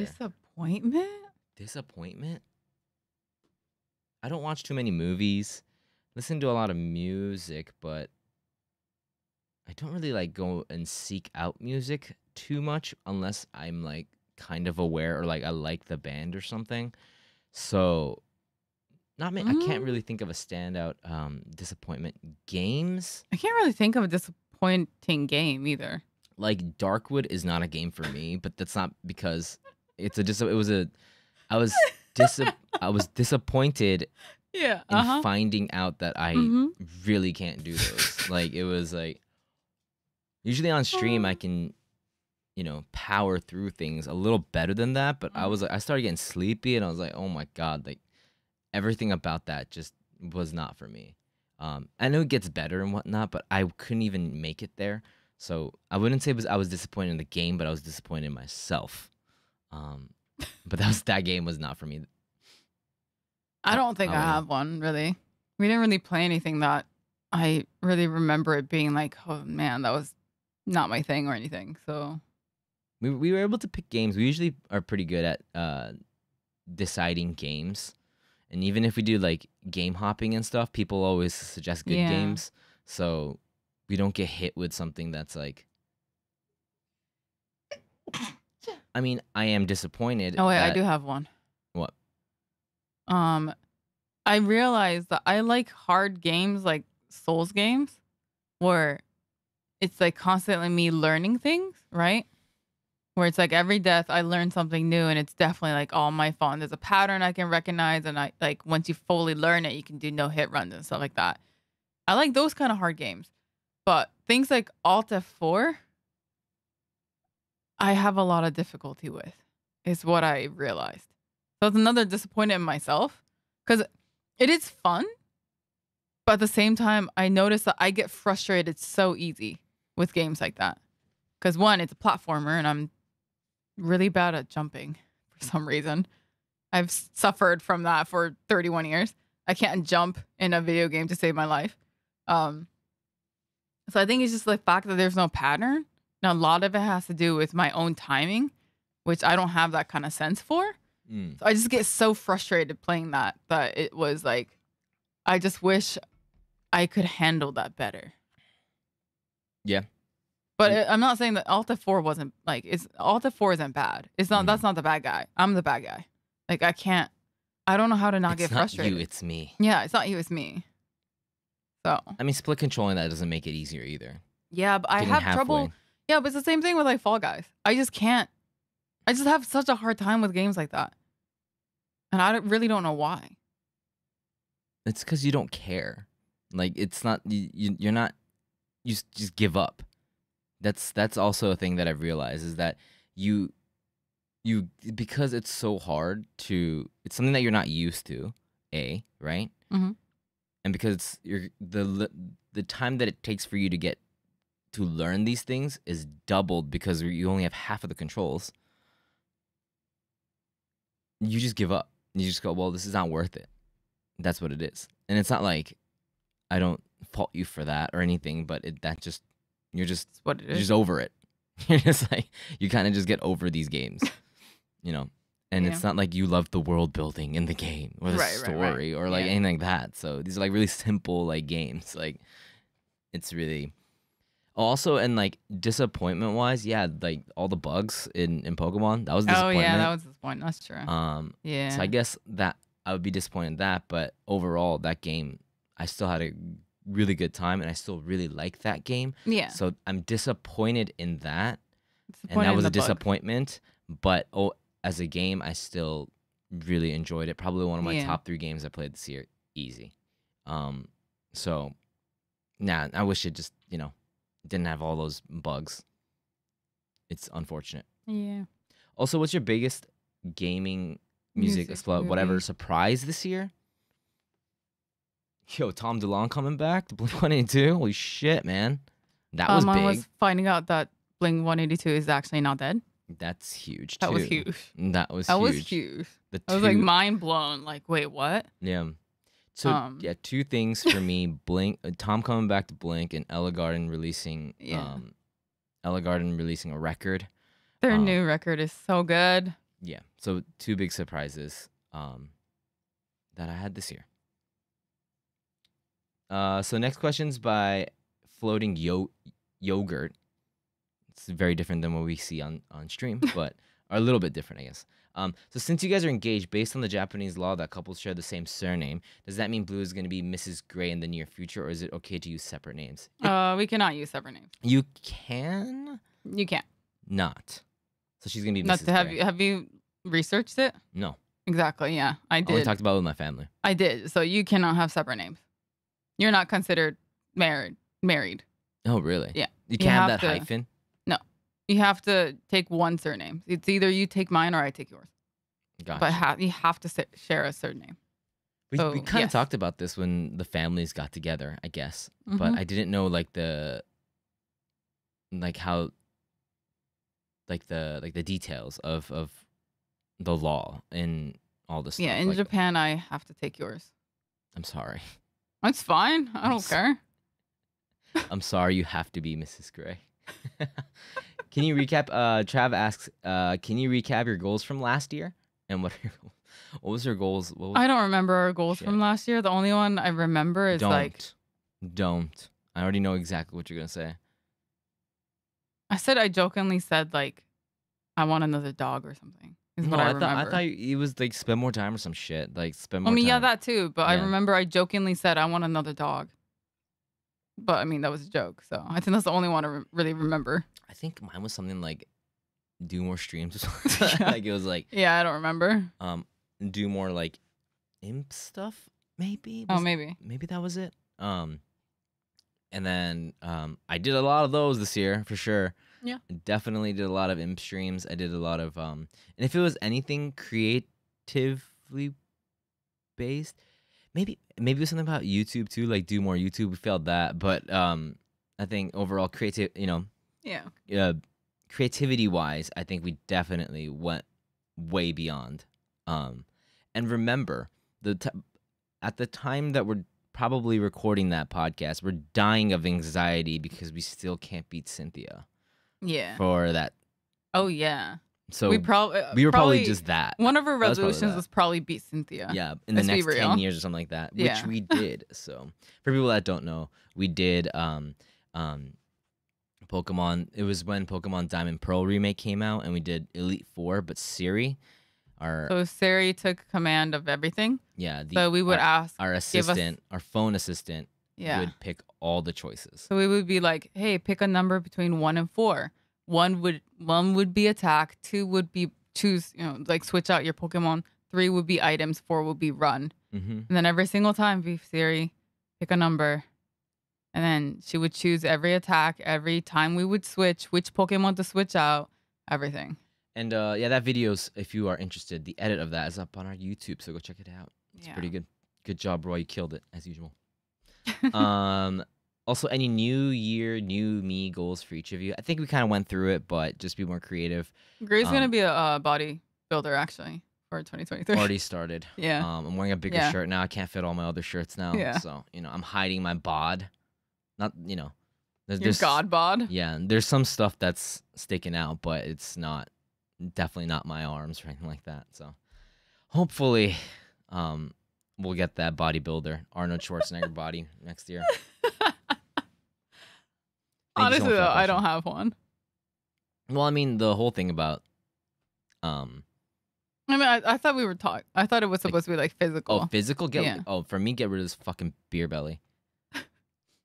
Disappointment? I don't watch too many movies. Listen to a lot of music, but I don't really like go and seek out music too much unless I'm like kind of aware or like I like the band or something. So I can't really think of a standout disappointment. Games? I can't really think of a disappointing game either. Like Darkwood is not a game for me, but that's not because I was disappointed in finding out that I really can't do those. Like it was like usually on stream I can power through things a little better than that, but I started getting sleepy and I was like, oh my god, like everything about that just was not for me. I know it gets better and whatnot, but I couldn't even make it there. So I wouldn't say I was disappointed in the game, but I was disappointed in myself. But that game was not for me. I don't think I have one, really. We didn't really play anything that I really remember it being like, oh man, that was not my thing or anything. So we were able to pick games. We usually are pretty good at deciding games. And even if we do like game hopping and stuff, people always suggest good games. So we don't get hit with something that's like, I mean, I am disappointed. Oh wait, I do have one. What? I realized that I like hard games like Souls games where it's like constantly me learning things, right? Where it's like every death I learn something new and it's definitely like all my fault. And there's a pattern I can recognize and I like once you fully learn it, you can do no hit runs and stuff like that. I like those kind of hard games. But things like Alt F4, I have a lot of difficulty with, is what I realized. So it's another disappointment in myself because it is fun, but at the same time, I notice that I get frustrated so easy with games like that. Because one, it's a platformer and I'm really bad at jumping for some reason. I've suffered from that for 31 years. I can't jump in a video game to save my life. So I think it's just the fact that there's no pattern. Now, a lot of it has to do with my own timing, which I don't have that kind of sense for. So I just get so frustrated playing that it was like, I just wish I could handle that better. Yeah. But I'm not saying that Alt F4 wasn't like, Alt F4 isn't bad. It's not, that's not the bad guy. I'm the bad guy. Like I don't know how to not get frustrated. It's not you, it's me. Yeah, it's not you, it's me. So. I mean, split controlling that doesn't make it easier either. Yeah, but I have trouble. Yeah, but it's the same thing with like Fall Guys. I just have such a hard time with games like that. And I really don't know why. It's because you don't care. Like, it's not, you're not, you just give up. That's also a thing that I've realized is that you because it's so hard it's something that you're not used to, right? Mm-hmm. And because the time that it takes for you to get to learn these things is doubled because you only have half of the controls. You just give up. You just go, well, this is not worth it. That's what it is. And it's not like I don't fault you for that or anything, but you're just what it is. You're just over it. You're just like, you kind of just get over these games, you know. And it's not like you love the world building in the game or the story or like anything like that. So these are like really simple like games. Like it's really also, and like disappointment wise, like all the bugs in Pokemon, that was disappointment. Oh yeah, that was disappointing. That's true. Yeah. So I guess that I would be disappointed in that, but overall that game, I still had a really good time and I still really like that game. Yeah. So I'm disappointed in that. And that was a disappointment, but as a game, I still really enjoyed it. Probably one of my top 3 games I played this year. Easy. So, I wish it just, didn't have all those bugs. It's unfortunate. Yeah. Also, what's your biggest gaming music whatever surprise this year? Yo, Tom DeLonge coming back to Blink-182? Holy shit, man. That was big. I was finding out that Blink-182 is actually not dead. That's huge, too. That was huge. That was huge. I was like mind blown. Like, wait, what? Yeah. So, 2 things for me. Tom coming back to Blink and Ella Garden releasing a record. Their new record is so good. Yeah. So 2 big surprises that I had this year. So next question's by Floating Yogurt. It's very different than what we see on stream, but are a little bit different, I guess. So since you guys are engaged, based on the Japanese law that couples share the same surname, does that mean Blue is going to be Mrs. Gray in the near future, or is it okay to use separate names? We cannot use separate names. You can? You can't. Not. So she's going to be Mrs. Gray. Have you researched it? No. Exactly, yeah. I did. I only talked about it with my family. I did. So you cannot have separate names. You're not considered married. Oh, really? Yeah. You can't have that hyphen? No. You have to take one surname. It's either you take mine or I take yours. Gotcha. But you have to share a surname. We kind of talked about this when the families got together, I guess. Mm-hmm. But I didn't know the details of the law and all this stuff. Yeah, in Japan, I have to take yours. I'm sorry. It's fine. I don't care. I'm sorry you have to be Mrs. Gray. Can you recap? Trav asks, can you recap your goals from last year? And what was your goals? I don't remember our goals from last year. The only one I remember is Don't. I already know exactly what you're going to say. I jokingly said, I want another dog or something. What I remember. I thought it was spend more time or some shit. Spend more time. Yeah, that too. But I remember I jokingly said I want another dog. But that was a joke. So I think that's the only one I really remember. I think mine was something like do more streams or something. It was yeah, I don't remember. Do more imp stuff maybe. Maybe that was it. And then I did a lot of those this year for sure. Yeah. Definitely did a lot of imp streams. I did a lot of and if it was anything creatively based, maybe it was something about YouTube too, do more YouTube. We failed that, but I think overall creativity wise, I think we definitely went way beyond. And remember at the time that we're probably recording that podcast, we're dying of anxiety because we still can't beat Cynthia. Yeah. For that. Oh yeah. So we were probably just that. One of our resolutions was probably beat Cynthia. Yeah, in the next 10 years or something like that, which we did. So for people that don't know, we did Pokemon. It was when Pokemon Diamond Pearl remake came out, and we did Elite Four, but Siri, so Siri took command of everything. Yeah. So we would ask our assistant, our phone assistant. Yeah. Would pick all the choices. So we would be like, hey, pick a number between 1 and 4. One would be attack, 2 would be choose, switch out your Pokemon. 3 would be items, 4 would be run. Mm-hmm. And then every single time, Siri, pick a number. And then she would choose every attack, every time we would switch, which Pokemon to switch out, everything. And that video's, if you are interested, the edit of that is up on our YouTube, so go check it out. It's pretty good. Good job, Roy. You killed it, as usual. Also, any new year, new me goals for each of you? I think we kind of went through it, but just be more creative. Gray's gonna be a body builder actually for 2023. Already started. Yeah. I'm wearing a bigger Yeah. shirt now. I can't fit all my other shirts now. Yeah. So, I'm hiding my bod. Not, Your god bod. Yeah, there's some stuff that's sticking out, but it's definitely not my arms or anything like that. So, hopefully, we'll get that bodybuilder, Arnold Schwarzenegger body next year. Honestly, though, I don't have one. Well, I mean, the whole thing about, I mean, I thought we were talking. I thought it was supposed to be like physical. Oh, physical? Yeah. Oh, for me, get rid of this fucking beer belly.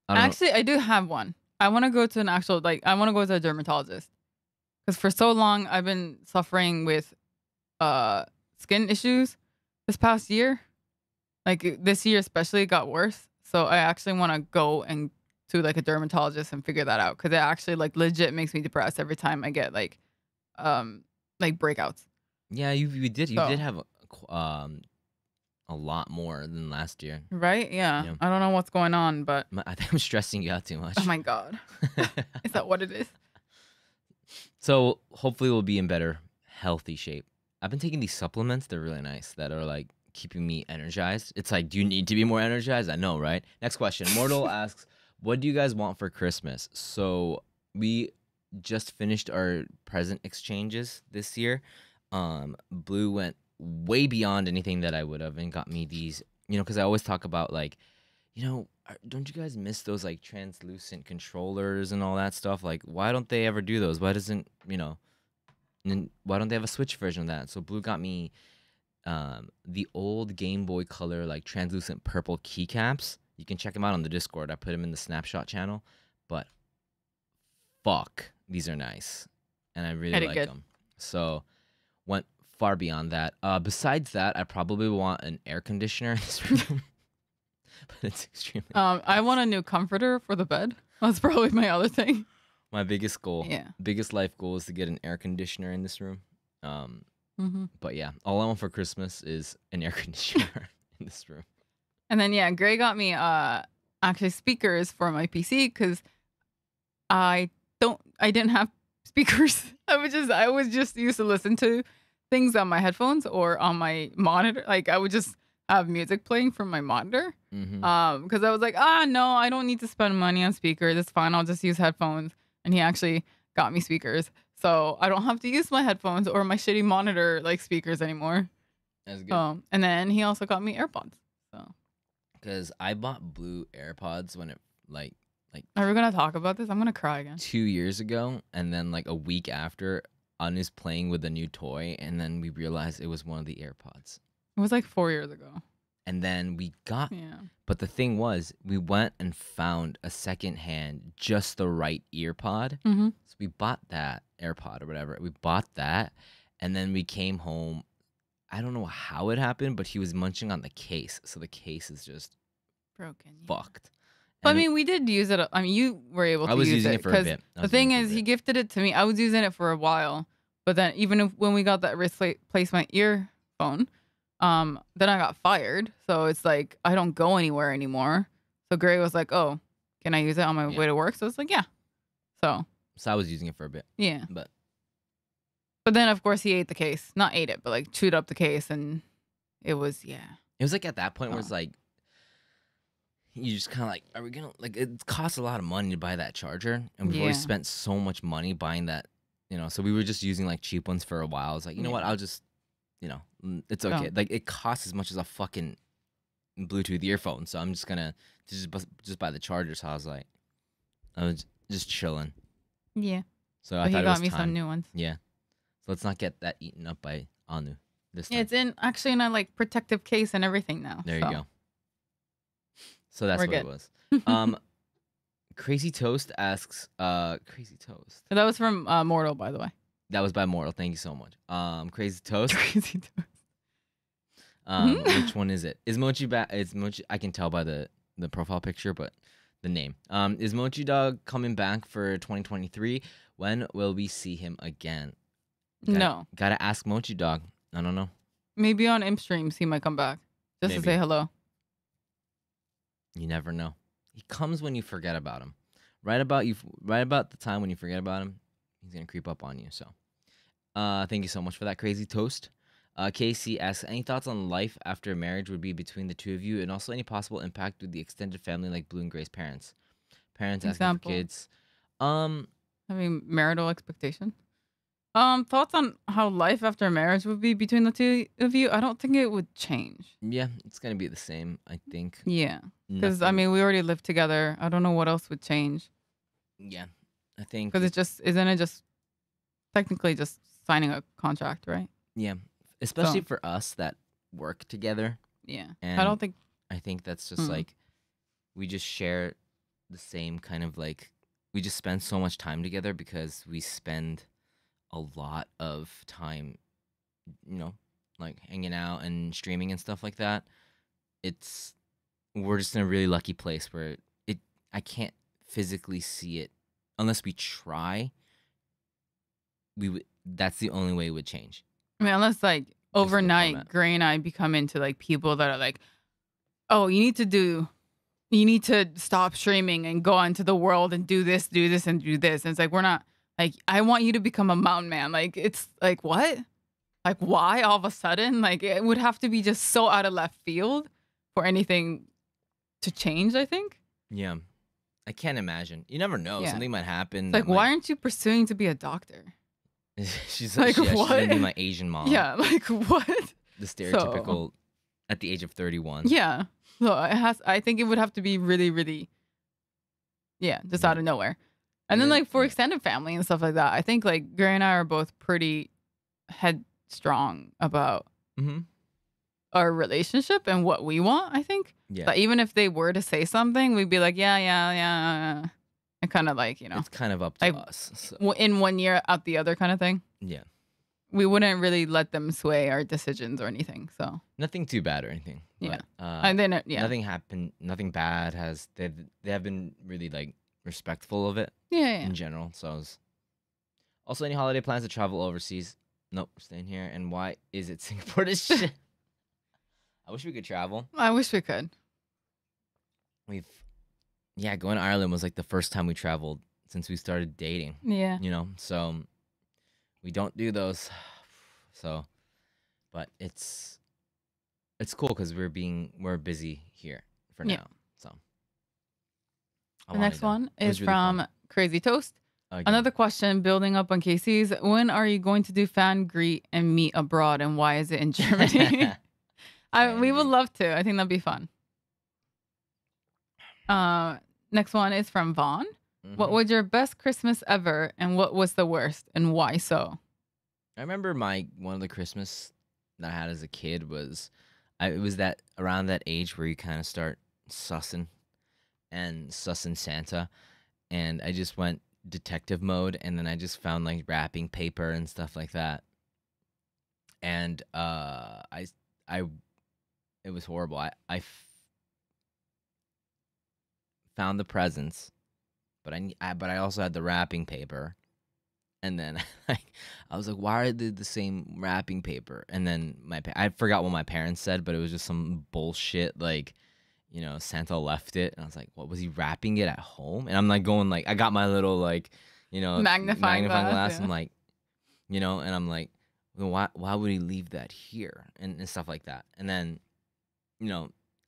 Actually, I do have one. I want to go to I want to go to a dermatologist. Because for so long, I've been suffering with skin issues this past year. Like this year especially, it got worse. So I actually want to go and to like a dermatologist and figure that out. Because it actually like legit makes me depressed every time I get like breakouts. Yeah, you did have a lot more than last year. Right? Yeah. I don't know what's going on, but I think I'm stressing you out too much. Oh my God. Is that what it is? So hopefully we'll be in better healthy shape. I've been taking these supplements. They're really nice that are like keeping me energized. It's like, do you need to be more energized? I know, right? Next question. Mortal asks, what do you guys want for Christmas? So we just finished our present exchanges this year. Blue went way beyond anything that I would have and got me these, because I always talk about like, don't you guys miss those like translucent controllers and all that stuff? Like, why don't they ever do those? Why doesn't, why don't they have a Switch version of that? So Blue got me the old Game Boy Color like translucent purple keycaps. You can check them out on the Discord. I put them in the Snapshot channel, but fuck, these are nice, and I really like them. So went far beyond that. Besides that, I probably want an air conditioner in this room. But it's extremely I want a new comforter for the bed. That's probably my other thing. My biggest goal. Yeah. Biggest life goal is to get an air conditioner in this room. But yeah, all I want for Christmas is an air conditioner in this room. And then Gray got me actually speakers for my PC because I didn't have speakers. I was just used to listen to things on my headphones or on my monitor. Like I would just have music playing from my monitor. Because I was like, no, I don't need to spend money on speakers. It's fine. I'll just use headphones. And he actually got me speakers. So I don't have to use my headphones or my shitty monitor like speakers anymore. That's good. And then he also got me AirPods. So because I bought Blue AirPods when it like are we gonna talk about this? I'm gonna cry again. 2 years ago, and then like a week after, Anu's playing with a new toy, and then we realized it was one of the AirPods. It was like 4 years ago. And then we got, but the thing was, we went and found a secondhand, just the right earpod. So we bought that AirPod or whatever. We bought that, and then we came home. I don't know how it happened, but he was munching on the case, so the case is just broken, fucked. But I mean, we did use it. I mean, you were able to use it. I was using it for a bit. The thing is, he gifted it to me. I was using it for a while, but then when we got that replacement earphone, then I got fired. So it's like I don't go anywhere anymore. So Gray was like, "Oh, can I use it on my way to work?" So it's like, yeah. So I was using it for a bit. Yeah. But then of course he ate the case. Not ate it, but like chewed up the case, and it was It was like at that point where it's like you just kind of like, are we gonna like? It costs a lot of money to buy that charger, and we've already spent so much money buying that. So we were just using like cheap ones for a while. I was like, you know what? I'll just, it's okay. Like it costs as much as a fucking Bluetooth earphone, so I'm just gonna just buy the charger. So I was just chilling. Yeah. So I thought he got me some new ones. Yeah. So let's not get that eaten up by Anu this time. Yeah, it's actually in a like protective case and everything now. There you go. So that's what it was. Crazy Toast asks, Crazy Toast. So that was from Mortal, by the way. That was by Mortal. Thank you so much. Crazy Toast. Crazy Toast. Which one is it? Is Mochi back? It's Mochi. I can tell by the profile picture, but the name. Is Mochi Dog coming back for 2023? When will we see him again? No. Gotta ask Mochi Dog. I don't know. Maybe on imp streams he might come back just to say hello. You never know. He comes when you forget about him. Right about the time when you forget about him, he's gonna creep up on you. So, thank you so much for that crazy toast. Casey asks, any thoughts on life after marriage would be between the two of you, and also any possible impact with the extended family like Blue and Gray's parents. Parents asking for Example. kids. Having marital expectation. Thoughts on how life after marriage would be between the two of you? I don't think it would change. Yeah, it's gonna be the same. I think. Yeah, because I Nothing. mean, we already live together. I don't know what else would change. Yeah, I think. Because isn't it just technically just signing a contract, right? Yeah, especially So for us that work together, yeah, I and don't think. I think that's just Mm, like we just share the same kind of like we just spend so much time together because we spend a lot of time, you know, like hanging out and streaming and stuff like that. It's we're just in a really lucky place where it I can't physically see it unless we try. We would that's the only way it would change. I mean, unless like Just the overnight, format. Gray and I become into like people that are like, oh, you need to stop streaming and go into the world and do this, and do this. And it's like, we're not like, I want you to become a mountain man. Like, it's like, what? Like, why all of a sudden? Like, it would have to be just so out of left field for anything to change, I think. Yeah. I can't imagine. You never know. Yeah. Something might happen. It's like, why aren't you pursuing to be a doctor? She's Like, she's what? gonna be my Asian mom. Yeah, like, what? The stereotypical at the age of 31. Yeah. So I think it would have to be really, really, yeah, just out of nowhere. And then like for extended family and stuff like that, I think like Gray and I are both pretty headstrong about Mm-hmm. our relationship and what we want. I think Yeah. that even if they were to say something, we'd be like, yeah, and kind of like, It's kind of up to like us. So. in 1 year, out the other kind of thing. Yeah. We wouldn't really let them sway our decisions or anything. So Nothing too bad or anything. yeah, But, and then yeah, nothing happened. Nothing bad has. They have been really like respectful of it yeah. in general. So I was, also any holiday plans to travel overseas? Nope, we're staying here. And why is it Singapore to shit? I wish we could travel. I wish we could. Going to Ireland was like the first time we traveled since we started dating. Yeah. So we don't do those. So, but it's cool because we're busy here for Yeah. now. So The next one It was is really from fun. Crazy Toast. Again. Another question building up on Casey's. When are you going to do fan greet and meet abroad, and why is it in Germany? We would love to. I think that'd be fun. Next one is from Vaughn. Mhm. What was your best Christmas ever, and what was the worst, and why so? I remember one of the Christmas that I had as a kid was, it was that around that age where you kind of start sussing Santa, and I just went detective mode, and then I just found like wrapping paper and stuff like that, and it was horrible. I found the presents, but I also had the wrapping paper. And then I was like, why are they the same wrapping paper? And then I forgot what my parents said, but it was just some bullshit like, Santa left it. And I was like, what, was he wrapping it at home? And I'm like going like, I got my little like, Magnifying glass. I'm like, and I'm like, well, why would he leave that here? And stuff like that. And then,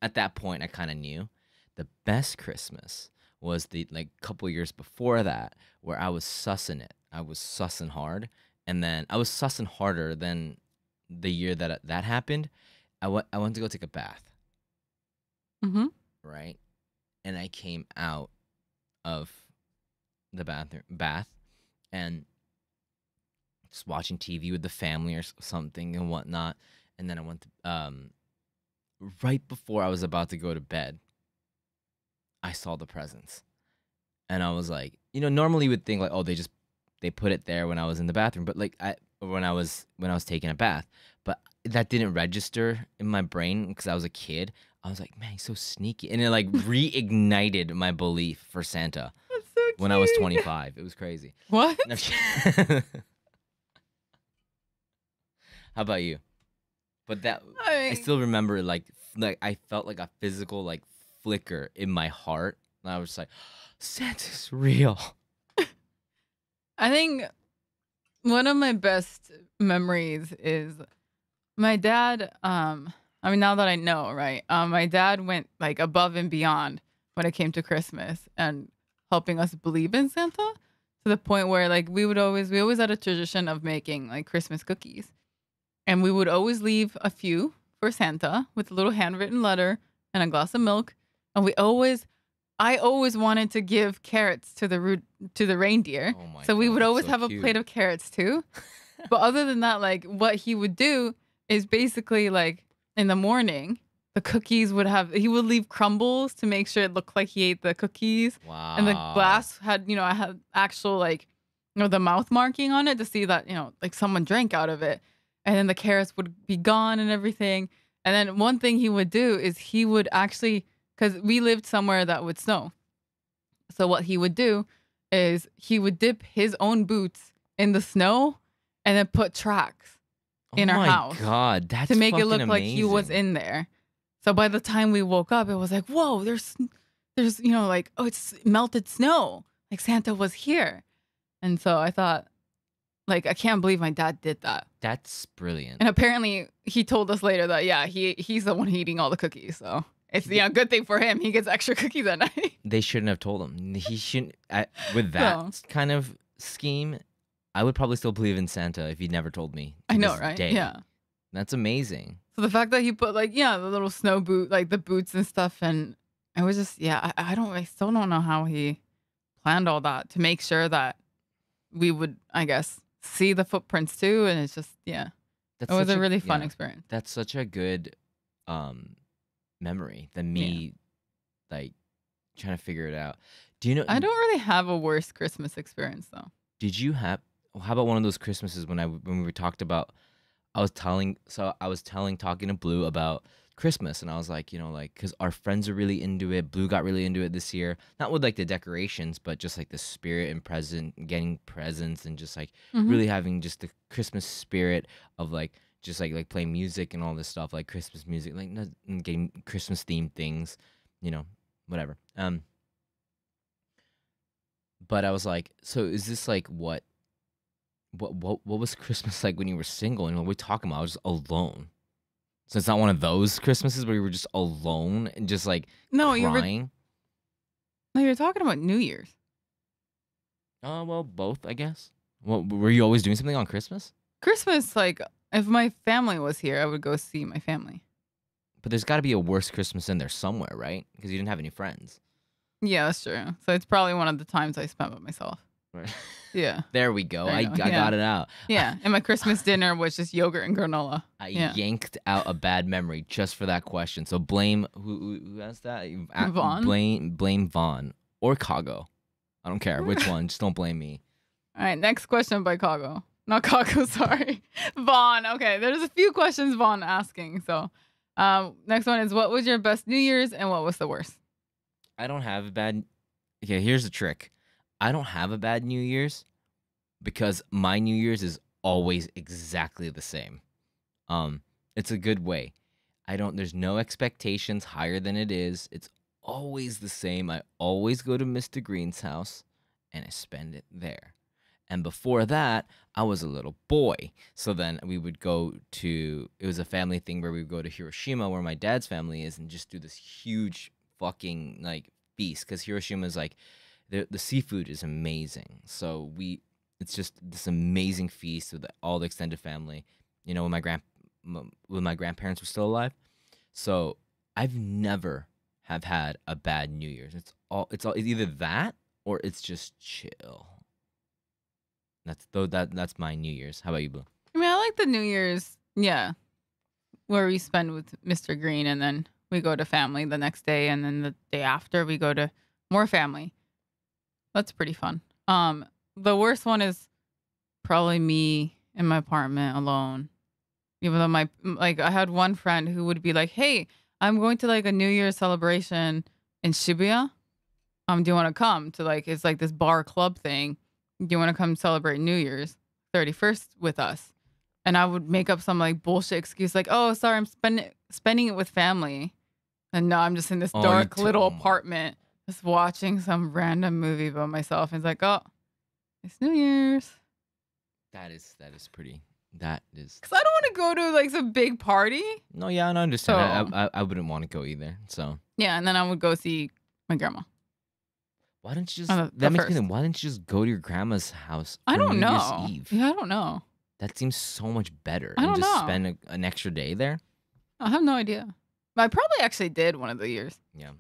at that point I kind of knew. The best Christmas was the like couple years before that where I was sussing it. I was sussing hard, and then I was sussing harder than the year that happened. I went to go take a bath, Mm-hmm. right? And I came out of the bath and just watching TV with the family or something and whatnot. And then I went to right before I was about to go to bed, I saw the presents, and I was like, normally you would think like, oh, they put it there when I was in the bathroom, but like when I was taking a bath, but that didn't register in my brain because I was a kid. I was like, man, he's so sneaky, and it like reignited my belief for Santa. That's so cute. When I was 25. It was crazy. What? No, how about you? But I still remember like I felt like a physical like flicker in my heart And I was just like, Santa's real. I think one of my best memories is my dad. I mean, now that I know, right? My dad went like above and beyond when it came to Christmas and helping us believe in Santa to the point where like we always had a tradition of making like Christmas cookies, and we would always leave a few for Santa with a little handwritten letter and a glass of milk, and I always wanted to give carrots to the reindeer. Oh my So we God, would that's always so have a cute. plate of carrots too. But other than that, like what he would do is basically like in the morning, he would leave crumbles to make sure it looked like he ate the cookies. Wow. And the glass had, I had actual like, the mouth marking on it to see that, like someone drank out of it. And then the carrots would be gone and everything. And then one thing he would do is he would actually, because we lived somewhere that would snow. So what he would do is he would dip his own boots in the snow and then put tracks in our house. Oh my God, that's to make it look fucking like he was amazing. in there. So by the time we woke up, it was like, whoa, there's like, oh, it's melted snow. Like Santa was here. And so I thought, like, I can't believe my dad did that. That's brilliant. And apparently he told us later that, yeah, he's the one eating all the cookies. So it's good thing for him. He gets extra cookies at night. They shouldn't have told him. He shouldn't. With that kind of scheme, I would probably still believe in Santa if he never told me. I know, right? Day. Yeah. That's amazing. So the fact that he put like, the little snow boot, like the boots and stuff. And it was just, I still don't know how he planned all that to make sure that we would, I guess, see the footprints too. And it's just, it was a really fun experience. That's such a good memory than me like trying to figure it out. Do you know? I don't really have a worse Christmas experience though. Did you have? How about one of those Christmases when we talked about? I was talking to Blue about Christmas, and I was like, because our friends are really into it. Blue got really into it this year, not with like the decorations, but just like the spirit and getting presents, and just like really having just the Christmas spirit of like just like playing music and all this stuff, like Christmas music, like and getting Christmas themed things, whatever. But I was like, so is this like what was Christmas like when you were single? And what we're talking about, I was just alone. So it's not one of those Christmases where you were just alone and just like crying. You're talking about New Year's. Well, both, I guess. Well, were you always doing something on Christmas? Christmas, like if my family was here, I would go see my family. But there's got to be a worse Christmas in there somewhere, right? Because you didn't have any friends. Yeah, that's true. So it's probably one of the times I spent with myself. Right. Yeah. There we go. I got it out. Yeah. And my Christmas dinner was just yogurt and granola. I yanked out a bad memory just for that question. So blame who has that? Vaughn. Blame Vaughn or Kago. I don't care which one. Just don't blame me. All right. Next question by Kago. Not Kago, sorry. Vaughn. Okay. There's a few questions Vaughn asking. So next one is, what was your best New Year's and what was the worst? I don't have a bad. Okay, here's the trick. I don't have a bad New Year's because my New Year's is always exactly the same. It's a good way. There's no expectations higher than it is. It's always the same. I always go to Mr. Green's house and I spend it there. And before that, I was a little boy. So then we would it was a family thing where we would go to Hiroshima where my dad's family is and just do this huge fucking like feast, because Hiroshima is like the seafood is amazing. So it's just this amazing feast with all the extended family, when my grandparents were still alive. So I've never have had a bad New Year's. It's either that or it's just chill. That's my New Year's. How about you, Blue? I mean, I like the New Year's, where we spend with Mr. Green and then we go to family the next day, and then the day after we go to more family. That's pretty fun. The worst one is probably me in my apartment alone. Even though I had one friend who would be like, "Hey, I'm going to like a New Year's celebration in Shibuya. Do you want to come to it's like this bar club thing? Do you want to come celebrate New Year's 31st with us?" And I would make up some like bullshit excuse like, "Oh, sorry, I'm spending it with family." And no, I'm just in this dark little apartment just watching some random movie by myself. And it's like, oh, it's New Year's. That is pretty. That is. Because I don't want to go to like some big party. No, yeah, I understand. So I wouldn't want to go either. So yeah, and then I would go see my grandma why don't you just? on That the makes me first. think. Why didn't you just go to your grandma's house I for don't New Year's know. Eve? Yeah, I don't know. That seems so much better, I and don't just know. spend an extra day there. I have no idea. But I probably actually did one of the years. Yeah,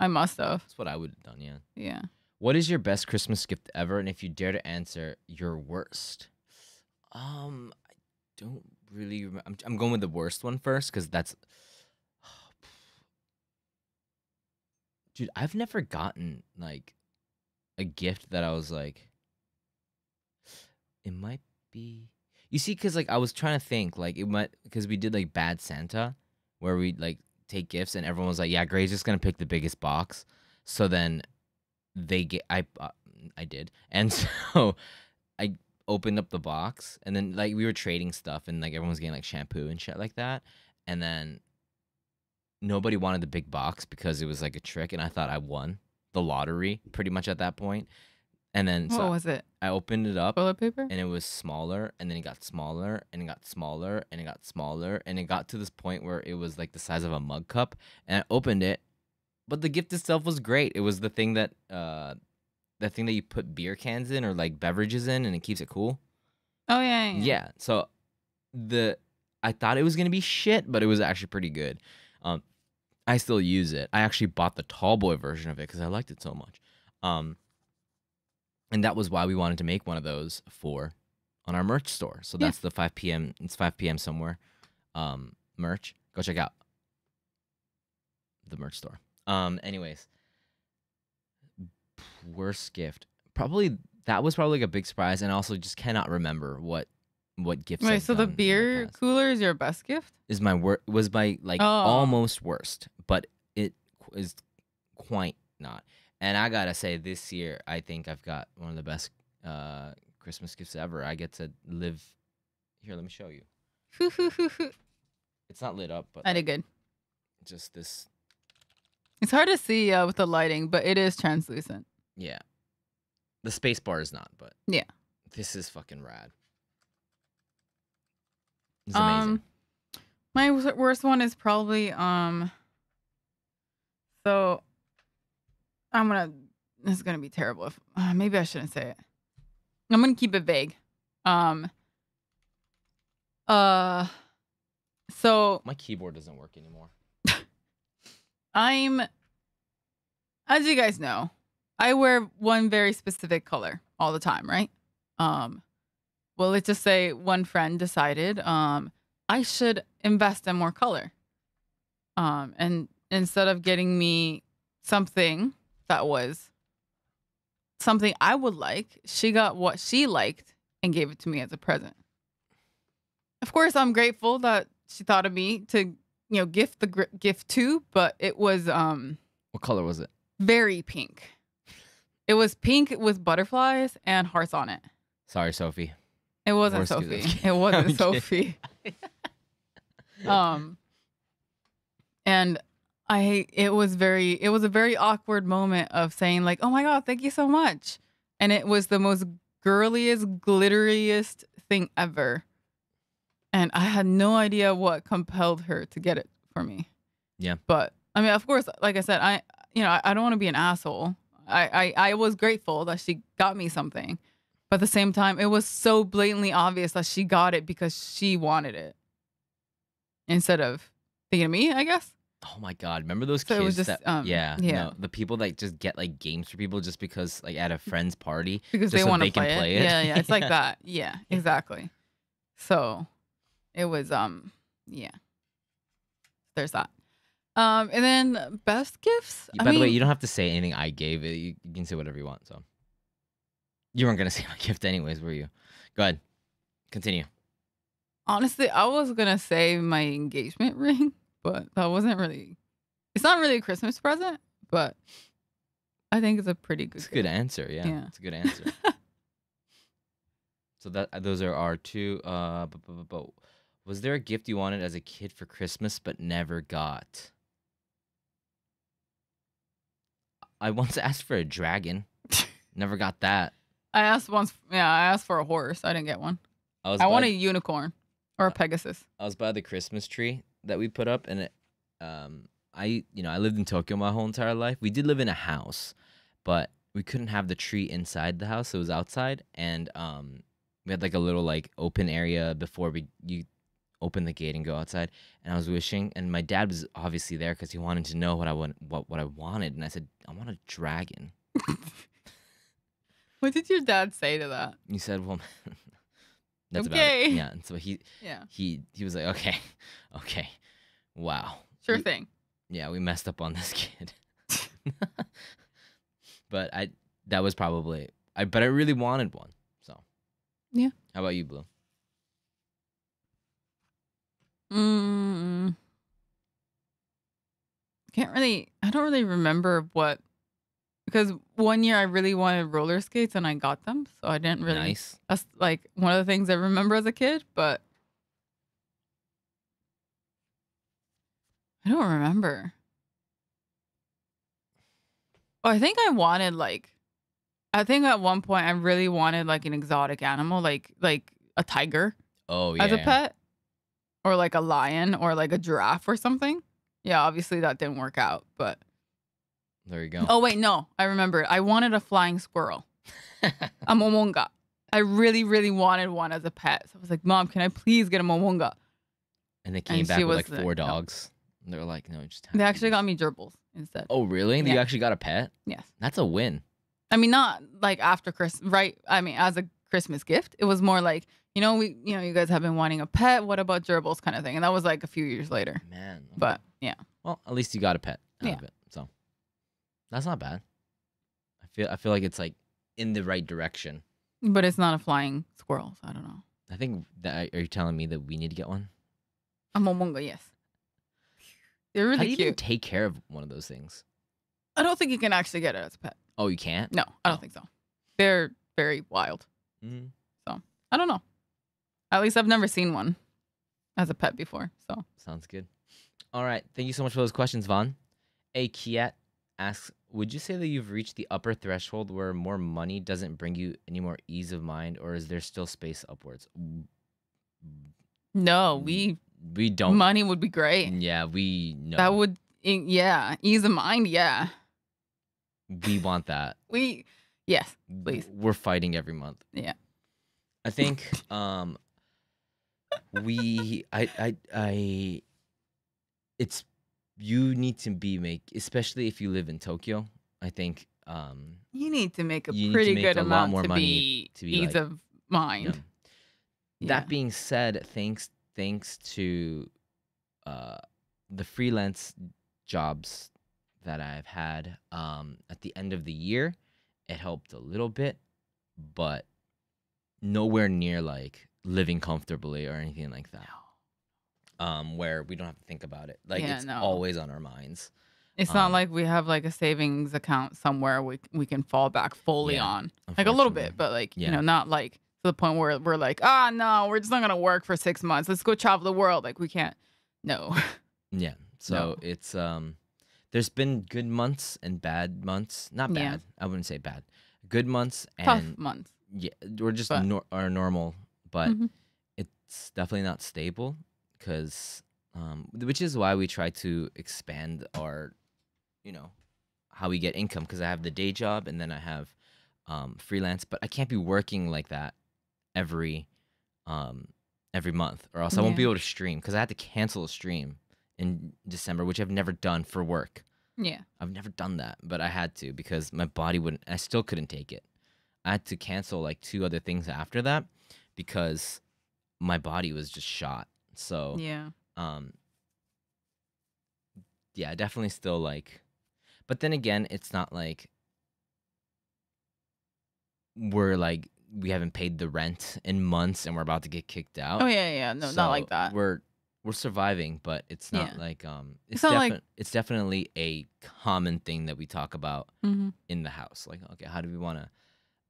I must have. that's what I would have done. Yeah. Yeah. What is your best Christmas gift ever? And if you dare to answer, your worst. I don't really. I'm going with the worst one first because that's. Dude, I've never gotten like a gift that I was like, it might be. You see, because like I was trying to think, like it might, because we did like Bad Santa, where we like take gifts and everyone was like, yeah, Gray's just gonna pick the biggest box. So then they get, I did, and so I opened up the box, and then like we were trading stuff, and like everyone was getting like shampoo and shit like that, and then nobody wanted the big box because it was like a trick, and I thought I won the lottery pretty much at that point. And then What so was it? I opened it up Toilet paper? and it was smaller, and then it got smaller, and it got smaller, and it got smaller, and it got to this point where it was like the size of a mug cup, and I opened it, but the gift itself was great. It was the thing that you put beer cans in or like beverages in, and it keeps it cool. Oh yeah, yeah. Yeah. So I thought it was gonna be shit, but it was actually pretty good. I still use it. I actually bought the tall boy version of it because I liked it so much. And that was why we wanted to make one of those on our merch store. So Yeah. that's the 5 p.m. It's 5 p.m. somewhere. Merch. Go check out the merch store. Anyways, worst gift. That was probably like a big surprise, and I also just cannot remember what gifts. Wait, I've so done the in beer past. cooler is your best gift? Was my like Oh. almost worst, but it is quite not. And I gotta say, this year I think I've got one of the best Christmas gifts ever. I get to live here. Let me show you. It's not lit up, but I did good. just this. It's hard to see with the lighting, but it is translucent. Yeah, the space bar is not, but Yeah. this is fucking rad. It's amazing. My worst one is probably so this is gonna be terrible if maybe I shouldn't say it. I'm gonna keep it vague. So My keyboard doesn't work anymore. as you guys know, I wear one very specific color all the time, right? Well, let's just say one friend decided I should invest in more color. And instead of getting me something that was something I would like, she got what she liked and gave it to me as a present. Of course, I'm grateful that she thought of me to, gift the gift to, but it was What color was it? very pink. It was pink with butterflies and hearts on it. Sorry, Sophie. It wasn't Worst gift. Sophie. It wasn't I'm kidding. Sophie. And it was a very awkward moment of saying like, "Oh my God, thank you so much." And it was the most girliest, glitteriest thing ever. And I had no idea what compelled her to get it for me. Yeah. But I mean, of course, like I said, I don't want to be an asshole. I was grateful that she got me something. But at the same time, it was so blatantly obvious that she got it because she wanted it. Instead of thinking of me, I guess. Oh my God! Remember those So kids it was just, that? yeah. No, the people that just get like games for people just because like at a friend's party Because just they so want to can play it. Yeah, it's like Yeah. that. Yeah, exactly. So it was yeah. There's that. And then best gifts. By the way, you don't have to say anything I gave. You can say whatever you want. So you weren't gonna say my gift anyways, were you? Go ahead, continue. honestly, I was gonna say my engagement ring, but that wasn't really. It's not really a Christmas present, but I think it's a pretty good. It's a good gift. answer. Yeah, Yeah. it's a good answer. So those are our two. But was there a gift you wanted as a kid for Christmas but never got? I once asked for a dragon. Never got that. I asked once. Yeah, I asked for a horse. I didn't get one. I want a unicorn or a Pegasus. I was by the Christmas tree that we put up, and it, I lived in Tokyo my whole entire life. We did live in a house, but we couldn't have the tree inside the house. So it was outside, and we had like a little like open area before you open the gate and go outside. And I was wishing, and my dad was obviously there because he wanted to know what I wanted, and I said I want a dragon. What did your dad say to that? He said, "Well, that's okay." about it." Yeah, and so he was like, "Okay, wow, sure thing." Yeah, we messed up on this kid. But that was probably but I really wanted one. So yeah. How about you, Blue? I don't really remember what, because one year I really wanted roller skates and I got them, so I didn't really. Nice. That's like one of the things I remember as a kid, but I don't remember. Oh, I think I think at one point I really wanted like an exotic animal, like a tiger. Oh yeah. As a pet, or like a lion, or like a giraffe or something. Yeah, obviously that didn't work out, but there you go. Oh wait, no, I remember. I wanted a flying squirrel, a momonga. I really, really wanted one as a pet. So I was like, "Mom, can I please get a momonga?" And they came back with like 4 dogs. No. And they were like, "No, just." They actually got me gerbils instead. Oh really? Yeah. You actually got a pet? Yes. That's a win. I mean, not like after Christmas, right? I mean, as a Christmas gift, it was more like, you guys have been wanting a pet. What about gerbils, kind of thing? And that was like a few years later. Man. Okay. But yeah. Well, at least you got a pet out of it, so that's not bad. I feel like it's like in the right direction. But it's not a flying squirrel, so I don't know. I think are you telling me that we need to get one? A momonga, yes. They're really How do you cute. even take care of one of those things? I don't think you can actually get it as a pet. Oh, you can't? No, I don't think so. They're very wild. Mm-hmm. So I don't know. At least I've never seen one as a pet before. So sounds good. All right. Thank you so much for those questions, Vaughn. A Kiet asks, would you say that you've reached the upper threshold where more money doesn't bring you any more ease of mind, or is there still space upwards? No, we don't. Money would be great. Yeah, we know. That would, yeah. Ease of mind, yeah. We want that. Yes, please. We're fighting every month. Yeah. I think it's, you need to especially if you live in Tokyo, I think you need to make a pretty good amount more money to be ease of mind. Yeah. That being said, thanks to the freelance jobs that I've had at the end of the year, it helped a little bit, but nowhere near like living comfortably or anything like that. Where we don't have to think about it. Like it's always on our minds. It's not like we have like a savings account somewhere we can fall back fully on. Like a little bit, but like, not like to the point where we're like, no, we're just not going to work for 6 months. Let's go travel the world. Like we can't. No. Yeah. So it's there's been good months and bad months. Not bad. Yeah. I wouldn't say bad. Good months and tough months. Yeah, we're just our normal, but it's definitely not stable. Because, which is why we try to expand our, how we get income. Because I have the day job and then I have freelance, but I can't be working like that every month, or else I won't be able to stream. Because I had to cancel a stream in December, which I've never done for work. Yeah, I've never done that, but I had to because my body wouldn't. I still couldn't take it. I had to cancel like 2 other things after that because my body was just shot. So definitely still like, but then again, it's not like we're like we haven't paid the rent in months and we're about to get kicked out. Oh yeah, no, not like that. We're surviving, but it's not like it's definitely a common thing that we talk about in the house. Like, okay, how do we want to?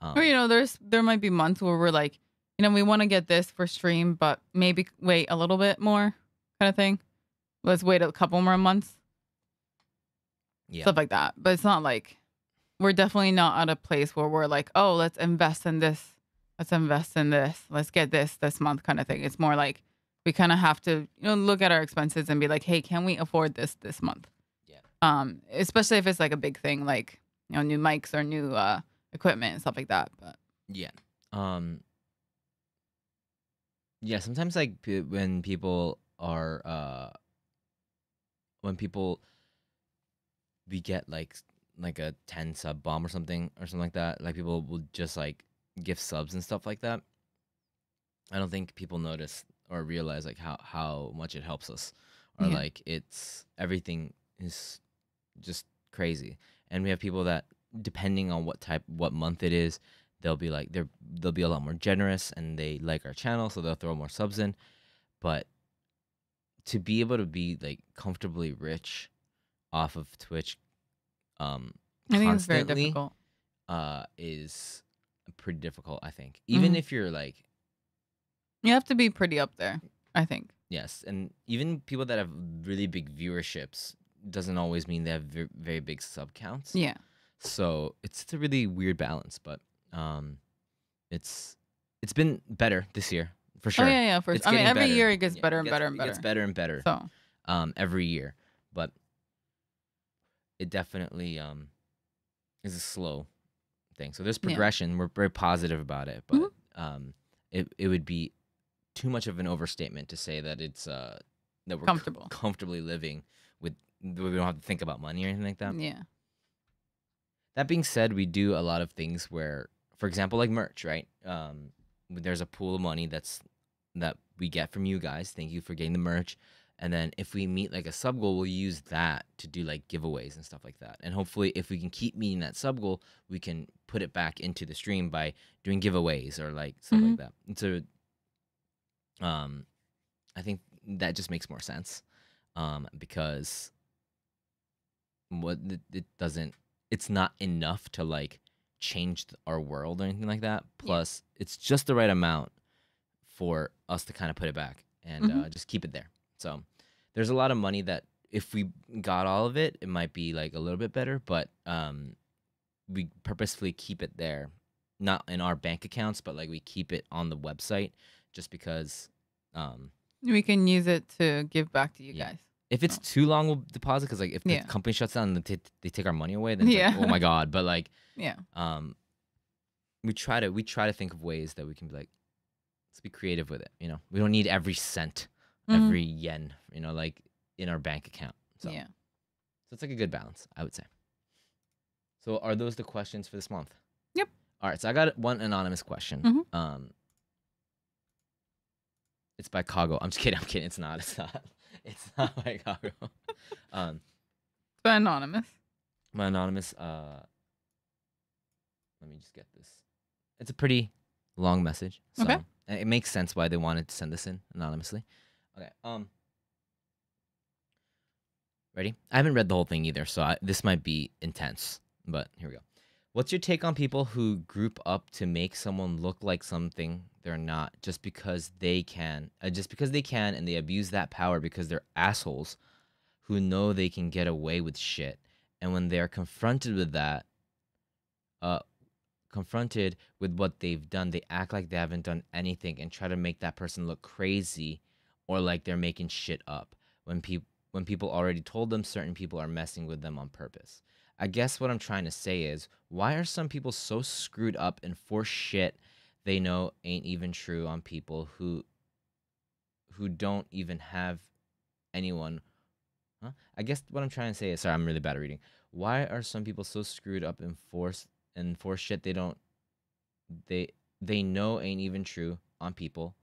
Or there might be months where we're like, we want to get this for stream, but maybe wait a little bit more kind of thing. Let's wait a couple more months. Yeah. Stuff like that. But it's not like we're definitely not at a place where we're like, oh, let's invest in this. Let's invest in this. Let's get this month kind of thing. It's more like we kind of have to, look at our expenses and be like, hey, can we afford this month? Yeah. Especially if it's like a big thing, like, new mics or new equipment and stuff like that. But Yeah. Yeah, sometimes like when people are we get like a 10 sub bomb or something like that, like people will just like give subs and stuff like that. I don't think people notice or realize like how much it helps us, or Yeah. like everything is just crazy. And we have people that, depending on what month it is, they'll be a lot more generous, and they like our channel, so they'll throw more subs in. But to be able to be like comfortably rich off of Twitch I think it's very constantly difficult. is pretty difficult, I think. Even if you're like, You have to be pretty up there, I think. yes, and even people that have really big viewerships doesn't always mean they have very big sub counts. Yeah. So it's a really weird balance, but it's been better this year for sure. Oh yeah, for It's sure. I mean, getting every better. year it gets Yeah, better and better and It better. gets better and better. So every year, but it definitely is a slow thing. So there's progression. We're very positive about it, but it would be too much of an overstatement to say that it's that we're comfortably living with, we don't have to think about money or anything like that. Yeah. That being said, we do a lot of things where, for example, like merch, right? There's a pool of money that we get from you guys. Thank you for getting the merch. And then if we meet like a sub goal, we'll use that to do like giveaways and stuff like that. And hopefully, if we can keep meeting that sub goal, we can put it back into the stream by doing giveaways or like stuff like that. And so, I think that just makes more sense, because it's not enough to like change our world or anything like that. Plus, it's just the right amount for us to kind of put it back and just keep it there. So there's a lot of money that if we got all of it, it might be like a little bit better, but we purposefully keep it there, not in our bank accounts, but like we keep it on the website just because we can use it to give back to you guys. If it's too long, we'll deposit, because like if the company shuts down and they take our money away, then it's like, oh my god. But like we try to think of ways that we can be like, let's be creative with it. We don't need every cent, every yen, like in our bank account. So so it's like a good balance, I would say. So are those the questions for this month? Yep. All right. So I got one anonymous question. It's by Kago. I'm just kidding. It's not. It's not by Kago. It's by anonymous. My anonymous. Let me just get this. It's a pretty long message. So Okay. And it makes sense why they wanted to send this in anonymously. Okay. Ready? I haven't read the whole thing either, so this might be intense. But here we go. What's your take on people who group up to make someone look like something they're not, just because they can, and they abuse that power because they're assholes who know they can get away with shit, and when they're confronted with that, confronted with what they've done, they act like they haven't done anything and try to make that person look crazy or like they're making shit up when people already told them certain people are messing with them on purpose. I guess what I'm trying to say is, why are some people so screwed up and force shit they know ain't even true on people who don't even have anyone? I guess what I'm trying to say is, sorry, I'm really bad at reading. Why are some people so screwed up and force shit they know ain't even true on people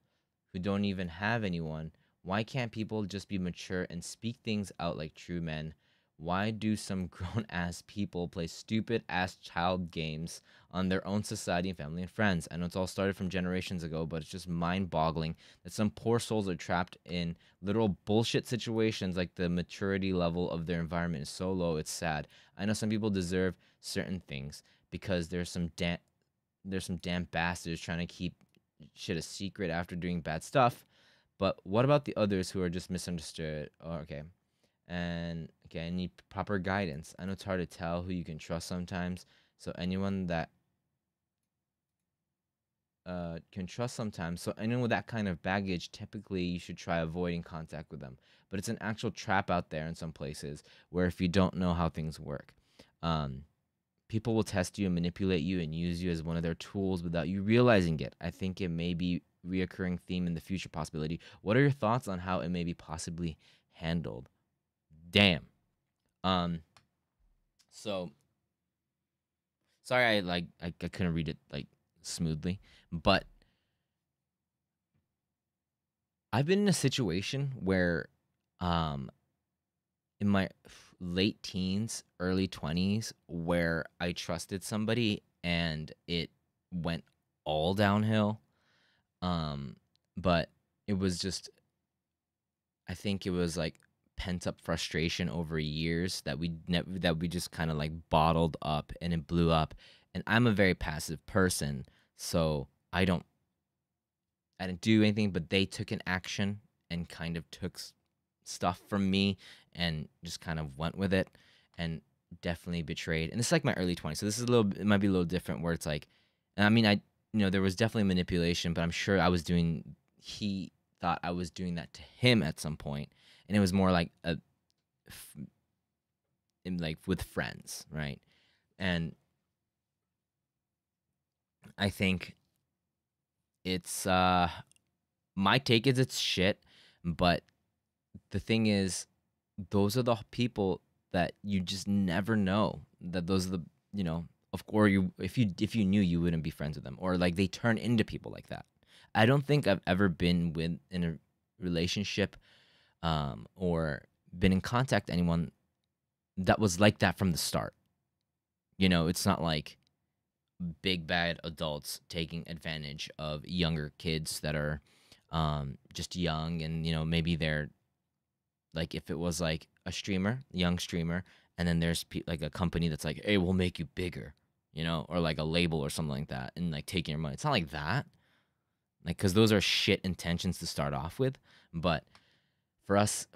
who don't even have anyone? Why can't people just be mature and speak things out like true men? Why do some grown-ass people play stupid-ass child games on their own society and family and friends? I know it's all started from generations ago, but it's just mind-boggling that some poor souls are trapped in literal bullshit situations, like the maturity level of their environment is so low, it's sad. I know some people deserve certain things because there's some damn bastards trying to keep shit a secret after doing bad stuff. But what about the others who are just misunderstood? I need proper guidance. I know it's hard to tell who you can trust sometimes. So anyone that can trust sometimes. So anyone with that kind of baggage, typically you should try avoiding contact with them. But it's an actual trap out there in some places where if you don't know how things work, um, people will test you and manipulate you and use you as one of their tools without you realizing it. I think it may be reoccurring theme in the future possibility. What are your thoughts on how it may be possibly handled? Damn. So sorry I couldn't read it like smoothly, but I've been in a situation where um in my late teens, early 20s where I trusted somebody and it went all downhill. Um but it was just, I think it was like pent up frustration over years that that we just kind of like bottled up and it blew up. And I'm a very passive person, so I didn't do anything, but they took an action and kind of took stuff from me and just kind of went with it and definitely betrayed. And it's like my early 20s. So this is it might be a little different where it's like, and I mean, there was definitely manipulation, but I'm sure he thought I was doing that to him at some point. And it was more like like with friends, right? And I think it's, my take is it's shit, but the thing is, those are the people that you just never know that those are the, of course if you knew, you wouldn't be friends with them, or like they turn into people like that. I don't think I've ever been in a relationship or been in contact with anyone that was like that from the start. It's not like big bad adults taking advantage of younger kids that are just young, and maybe they're like, if it was like a young streamer, and then there's like a company that's like, hey, we'll make you bigger, or like a label or something like that, and like taking your money. It's not like that, like, because those are shit intentions to start off with. But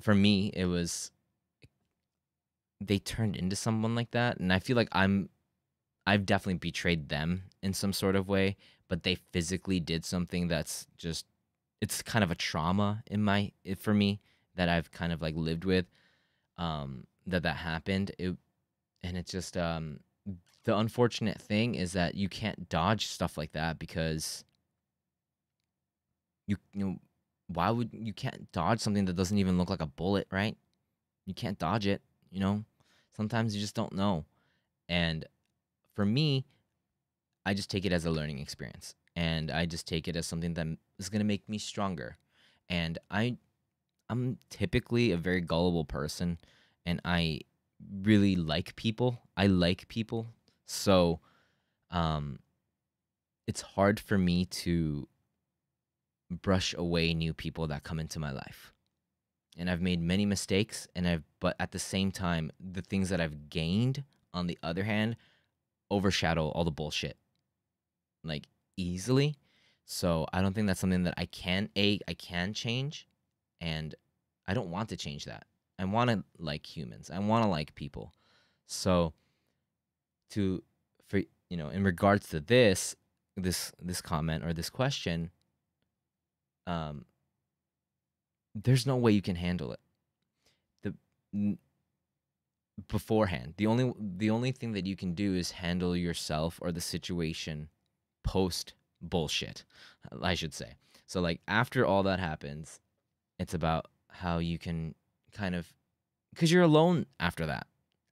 for me, it was, they turned into someone like that, and I feel like I've definitely betrayed them in some sort of way, but they physically did something that's just, it's kind of a trauma for me that I've kind of like lived with, that happened. And it's just, the unfortunate thing is that you can't dodge stuff like that, because you know you can't dodge something that doesn't even look like a bullet, right? You can't dodge it. Sometimes you just don't know. And for me, I just take it as a learning experience, and I just take it as something that is going to make me stronger. And I'm typically a very gullible person, and I really like people. I like people. So it's hard for me to brush away new people that come into my life. And I've made many mistakes, but at the same time, the things that I've gained, on the other hand, overshadow all the bullshit, like, easily. So I don't think that's something that I can change, and I don't want to change that. I want to like humans. I want to like people. So in regards to this comment or this question, there's no way you can handle it beforehand. The only thing that you can do is handle yourself or the situation post bullshit, I should say. So like, after all that happens, it's about how you can kind of, because you're alone after that.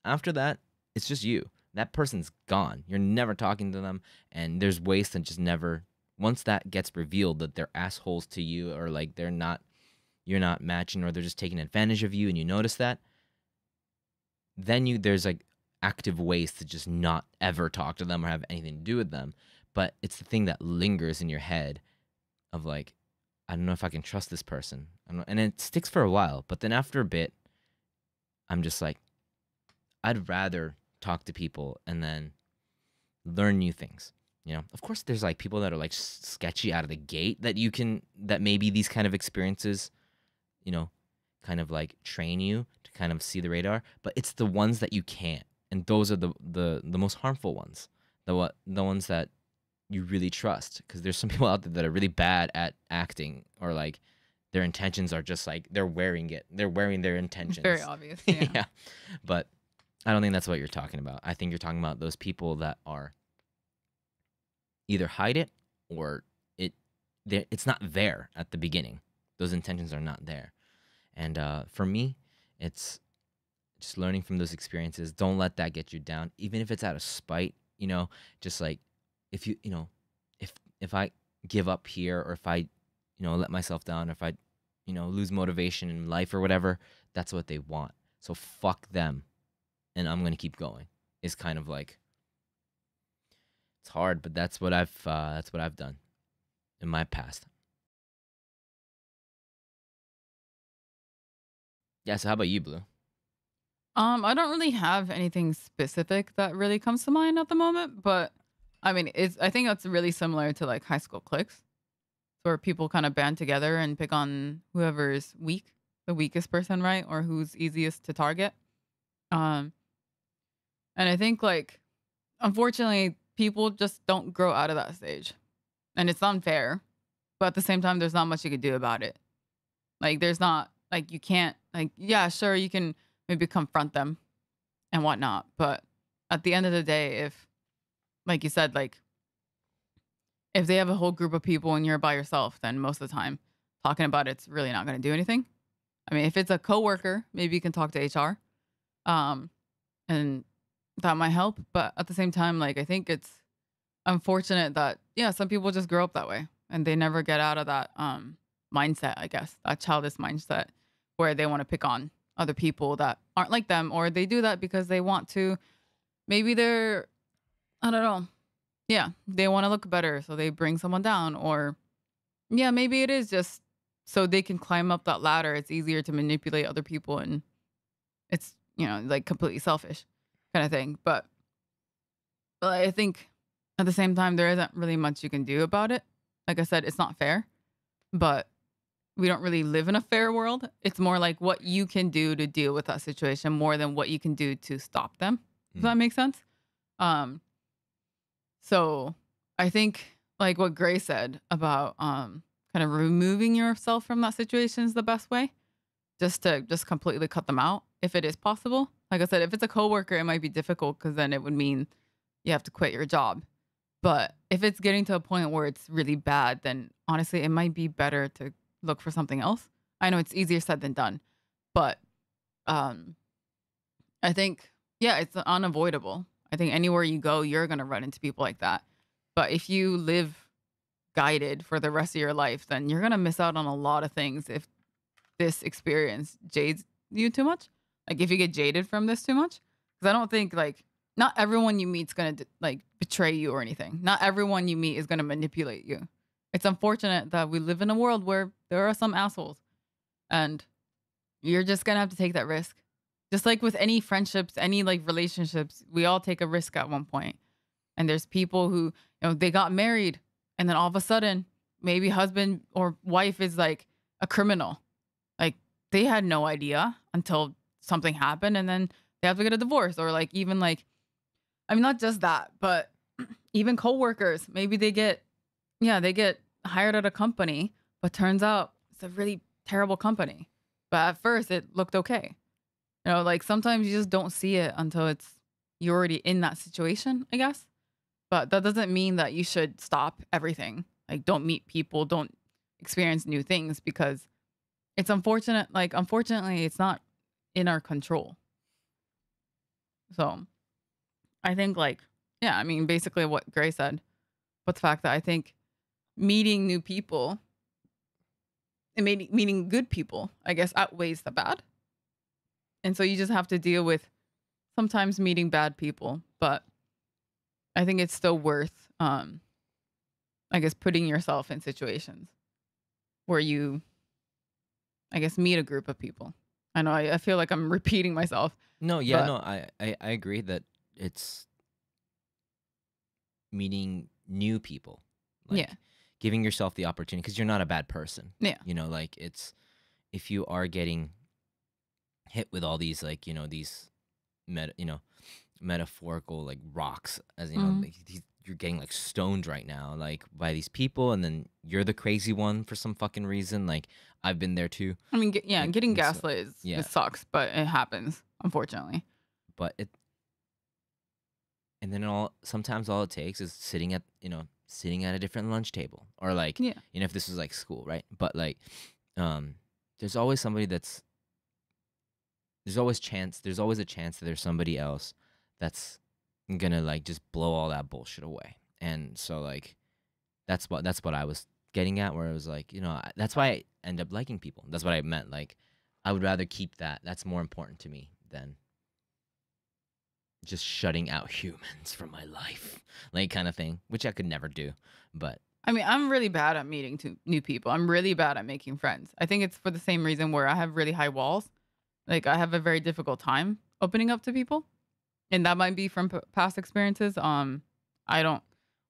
After that, it's just you. That person's gone. You're never talking to them, and there's ways to just never. Once that gets revealed that they're assholes to you, or like you're not matching, or they're just taking advantage of you, and you notice that, then there's like active ways to just not ever talk to them or have anything to do with them. But it's the thing that lingers in your head of like, I don't know if I can trust this person. And it sticks for a while, but then after a bit, I'm just like, I'd rather talk to people and then learn new things. Of course, there's like people that are like sketchy out of the gate that maybe these kind of experiences, kind of like train you to kind of see the radar. But it's the ones that you can't, and those are the most harmful ones. the ones that you really trust, because there's some people out there that are really bad at acting, or like their intentions are just like they're wearing their intentions. It's very obvious. Yeah. Yeah, but I don't think that's what you're talking about. I think you're talking about those people that are either hide it, or it's not there at the beginning. Those intentions are not there. And for me, it's just learning from those experiences. Don't let that get you down, even if it's out of spite. Just like if if I give up here, or if I let myself down, or if I lose motivation in life or whatever, that's what they want. So fuck them, and I'm gonna keep going. Is kind of like, it's hard, but that's what I've done in my past. Yeah. So how about you, Blue? I don't really have anything specific that really comes to mind at the moment, but I mean, I think that's really similar to like high school cliques, where people kind of band together and pick on whoever's weak, the weakest person, right? Or who's easiest to target. Um, and I think like, unfortunately, people just don't grow out of that stage, and it's unfair. But at the same time, there's not much you could do about it. Like, there's not like you can't like, yeah, sure, you can maybe confront them and whatnot, but at the end of the day, if like you said, like if they have a whole group of people and you're by yourself, then most of the time talking about it's really not going to do anything. I mean, if it's a coworker, maybe you can talk to HR, and that might help. But at the same time, like I think it's unfortunate that some people just grow up that way and they never get out of that mindset. I guess that childish mindset where they want to pick on other people that aren't like them, or they do that because they want to. Maybe they're, I don't know. Yeah, they want to look better, so they bring someone down, or maybe it is just so they can climb up that ladder. It's easier to manipulate other people, and it's like completely selfish kind of thing. But I think at the same time there isn't really much you can do about it. Like I said, it's not fair, but we don't really live in a fair world. It's more like what you can do to deal with that situation more than what you can do to stop them. Does that make sense? So I think like what Gray said about kind of removing yourself from that situation is the best way. Just to completely cut them out if it is possible. Like I said, if it's a coworker, it might be difficult because then it would mean you have to quit your job. But if it's getting to a point where it's really bad, then honestly, it might be better to look for something else. I know it's easier said than done, but I think, it's unavoidable. I think anywhere you go, you're going to run into people like that. But if you live guided for the rest of your life, then you're going to miss out on a lot of things if this experience jades you too much. Like if you get jaded from this too much. Because I don't think like, not everyone you meet is going to like betray you or anything. Not everyone you meet is going to manipulate you. It's unfortunate that we live in a world where there are some assholes, and you're just going to have to take that risk. Just like with any friendships, any like relationships, we all take a risk at one point. And there's people who, they got married and then all of a sudden maybe husband or wife is like a criminal. Like they had no idea until something happened, and then they have to get a divorce. Or like even like, I mean, not just that, but even coworkers, maybe they get hired at a company, but turns out it's a really terrible company. But at first it looked okay. Like sometimes you just don't see it until you're already in that situation, I guess. But that doesn't mean that you should stop everything. Like don't meet people, don't experience new things, because it's unfortunate. Like unfortunately, it's not in our control. So I think like, I mean, basically what Gray said, but the fact that I think meeting new people and meeting good people, I guess, outweighs the bad. And so you just have to deal with sometimes meeting bad people, but I think it's still worth, I guess, putting yourself in situations where you, I guess, meet a group of people. I know I feel like I'm repeating myself. No, I agree that it's meeting new people. Like giving yourself the opportunity, because you're not a bad person. Yeah. Like it's, if you are getting hit with all these like, these metaphorical like rocks, as you know, Mhm. like, you're getting like stoned right now, like by these people, and then you're the crazy one for some fucking reason. Like I've been there too. I mean, yeah, Like getting and so gaslit yeah, it sucks, but it happens, unfortunately. but it and then all sometimes all it takes is sitting at a different lunch table, or like Yeah. if this was like school, right? But like um there's always somebody that's there's always a chance that there's somebody else that's gonna like just blow all that bullshit away. And so like that's what I was getting at, where it was like, that's why I end up liking people. That's what I meant. Like I would rather keep that. That's more important to me than just shutting out humans from my life, like kind of thing, which I could never do. But I mean, I'm really bad at meeting new people. I'm really bad at making friends. I think it's for the same reason where I have really high walls. Like I have a very difficult time opening up to people, and that might be from past experiences. I don't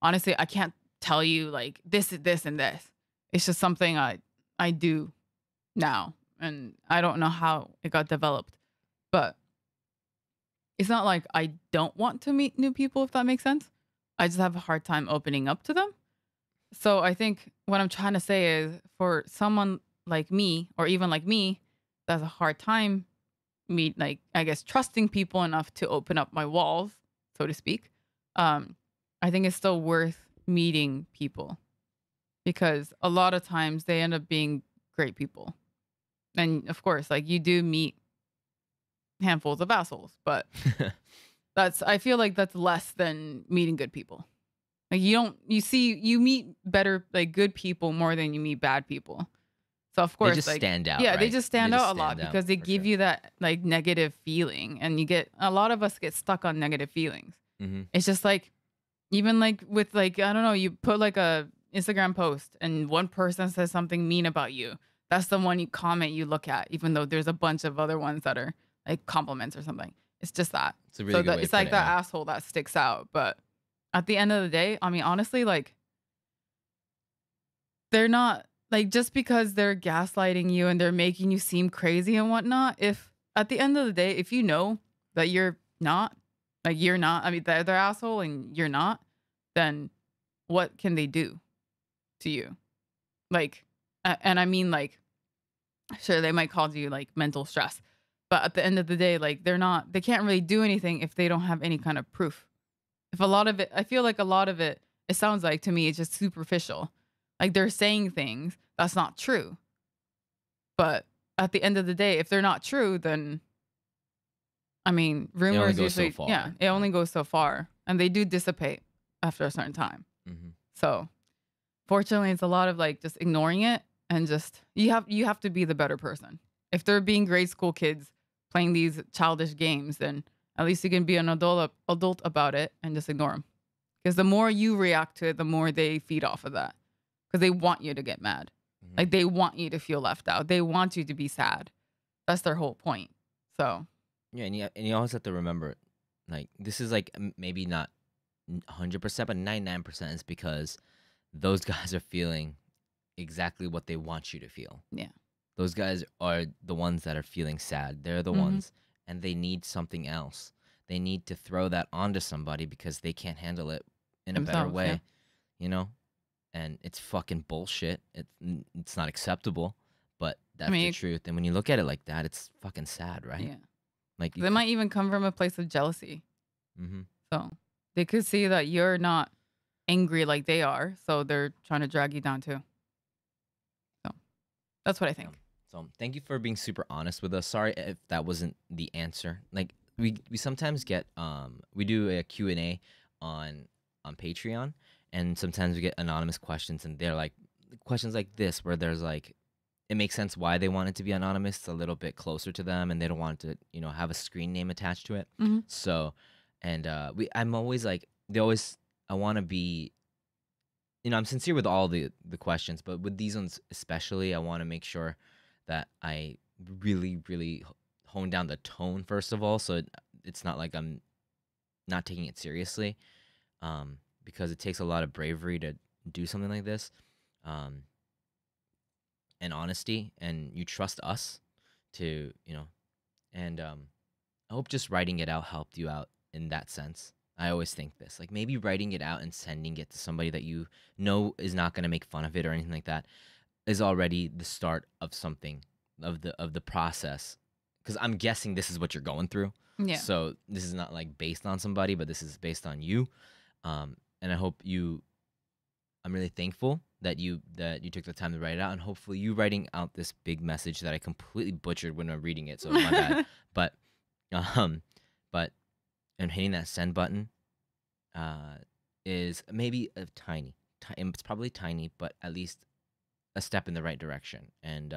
honestly, I can't tell you like this is this and this. It's just something I do now, and I don't know how it got developed, but it's not like I don't want to meet new people, if that makes sense. I just have a hard time opening up to them. So I think what I'm trying to say is for someone like me, or even like me, that's a hard time meet, like, I guess, trusting people enough to open up my walls, so to speak. I think it's still worth meeting people, because a lot of times they end up being great people. And of course, like, you do meet handfuls of assholes, but I feel like that's less than meeting good people. Like, you meet better, like, good people more than you meet bad people. So of they course, just like, stand out, yeah, they right? just They stand just out a lot stand out because they for give sure. you that like negative feeling, and a lot of us get stuck on negative feelings. Mm-hmm. It's just like, even like with like, I don't know, you put like a Instagram post and one person says something mean about you. That's the one you look at, even though there's a bunch of other ones that are like compliments or something. It's just that. It's a really good way to it's put like it. that Yeah. asshole that sticks out. But at the end of the day, I mean, honestly, like, they're not, like, just because they're gaslighting you and they're making you seem crazy and whatnot. If at the end of the day, if you know that you're not, I mean, they're asshole and you're not, then what can they do to you? Like, and I mean, like, sure, they might cause you like mental stress, but at the end of the day, like, they can't really do anything if they don't have any kind of proof. If a lot of it, I feel like a lot of it sounds like to me, it's just superficial. Like, they're saying things that's not true. But at the end of the day, if they're not true, then, I mean, It only rumors goes so usually, yeah, far. it only goes so far, and they do dissipate after a certain time. Mm-hmm. So, fortunately, it's a lot of like just ignoring it, and just you have to be the better person. If they're being grade school kids playing these childish games, then at least you can be an adult about it and just ignore them. Because the more you react to it, the more they feed off of that. Because they want you to get mad. Mm-hmm. Like, they want you to feel left out. They want you to be sad. That's their whole point. So Yeah, and you always have to remember, like, this is like maybe not 100%, but 99% is because those guys are feeling exactly what they want you to feel. yeah, Those guys are the ones that are feeling sad. They're the Mhm. ones, and they need something else. They need to throw that onto somebody because they can't handle it in a better Themselves, way, yeah. you know? And it's fucking bullshit. It's not acceptable, but that's the mean, truth. And when you look at it like that, it's fucking sad, right? yeah. Like They might even come from a place of jealousy. Mm-hmm. So they could see that you're not angry like they are. So they're trying to drag you down too. So that's what I think. So thank you for being super honest with us. Sorry if that wasn't the answer. Like we sometimes get we do a Q&A on Patreon, and sometimes we get anonymous questions, and they're like questions like this where there's like, it makes sense why they want it to be anonymous. It's a little bit closer to them, and they don't want to, have a screen name attached to it. Mm-hmm. So, and I'm always like, I want to be, I'm sincere with all the questions, but with these ones especially, I want to make sure that I really, really hone down the tone first of all, so it's not like I'm not taking it seriously, because it takes a lot of bravery to do something like this. And honesty, and you trust us to, and I hope just writing it out helped you out in that sense. I always think this, like maybe writing it out and sending it to somebody that you know is not going to make fun of it or anything like that is already the start of something of the process. Because I'm guessing this is what you're going through. Yeah. So this is not like based on somebody, but this is based on you. And I hope you. I'm really thankful that you took the time to write it out, and hopefully you writing out this big message that I completely butchered when I'm reading it. So my bad. But and hitting that send button is maybe it's probably tiny, but at least a step in the right direction. And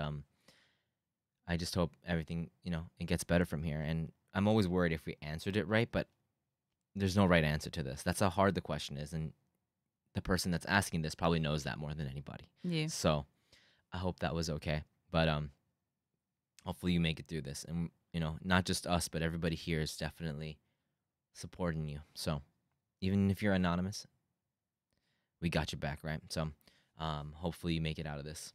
I just hope everything, it gets better from here. And I'm always worried if we answered it right, but there's no right answer to this. That's how hard the question is. And the person that's asking this probably knows that more than anybody. Yeah. So I hope that was okay. But hopefully you make it through this. And, not just us, but everybody here is definitely supporting you. So even if you're anonymous, we got your back, right? So hopefully you make it out of this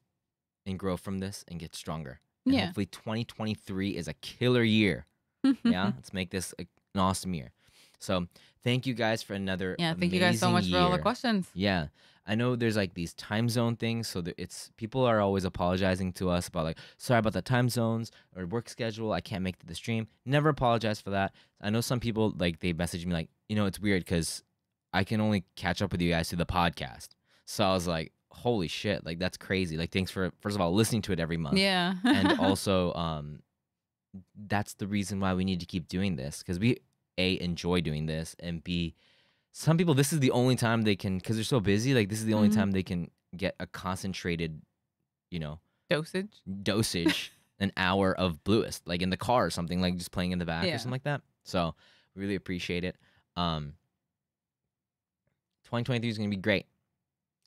and grow from this and get stronger. And hopefully 2023 is a killer year. Yeah, let's make this an awesome year. So thank you guys for another thank you guys so much year. for all the questions. Yeah, I know there's like these time zone things, so people are always apologizing to us about like, sorry about the time zones or work schedule, I can't make it to the stream. Never apologize for that. I know some people like they message me like, it's weird because I can only catch up with you guys through the podcast. So I was like, holy shit, like that's crazy. Like thanks for first of all listening to it every month. Yeah. And also that's the reason why we need to keep doing this, because we enjoy doing this, and B, some people this is the only time they can, because they're so busy, like this is the only time they can get a concentrated dosage an hour of Blluist, like in the car or something, like just playing in the back or something like that. So we really appreciate it. 2023 is gonna be great,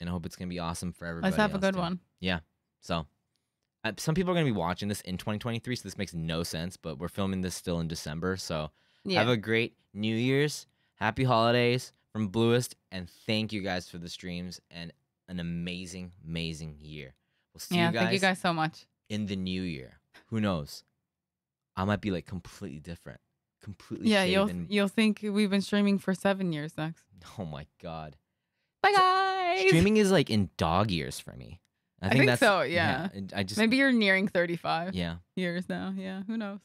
and I hope it's gonna be awesome for everybody. Let's have a good too. one. Yeah. So some people are gonna be watching this in 2023, so this makes no sense, but we're filming this still in December. So have a great New Year's, happy holidays from Blluist, and thank you guys for the streams and an amazing, amazing year. We'll see you guys. Thank you guys so much. In the new year. Who knows? I might be like completely different. Completely you'll think we've been streaming for 7 years next. Oh my god. Bye guys. Streaming is like in dog years for me. I think that's so, yeah. I just maybe you're nearing 35 years now. Yeah, who knows?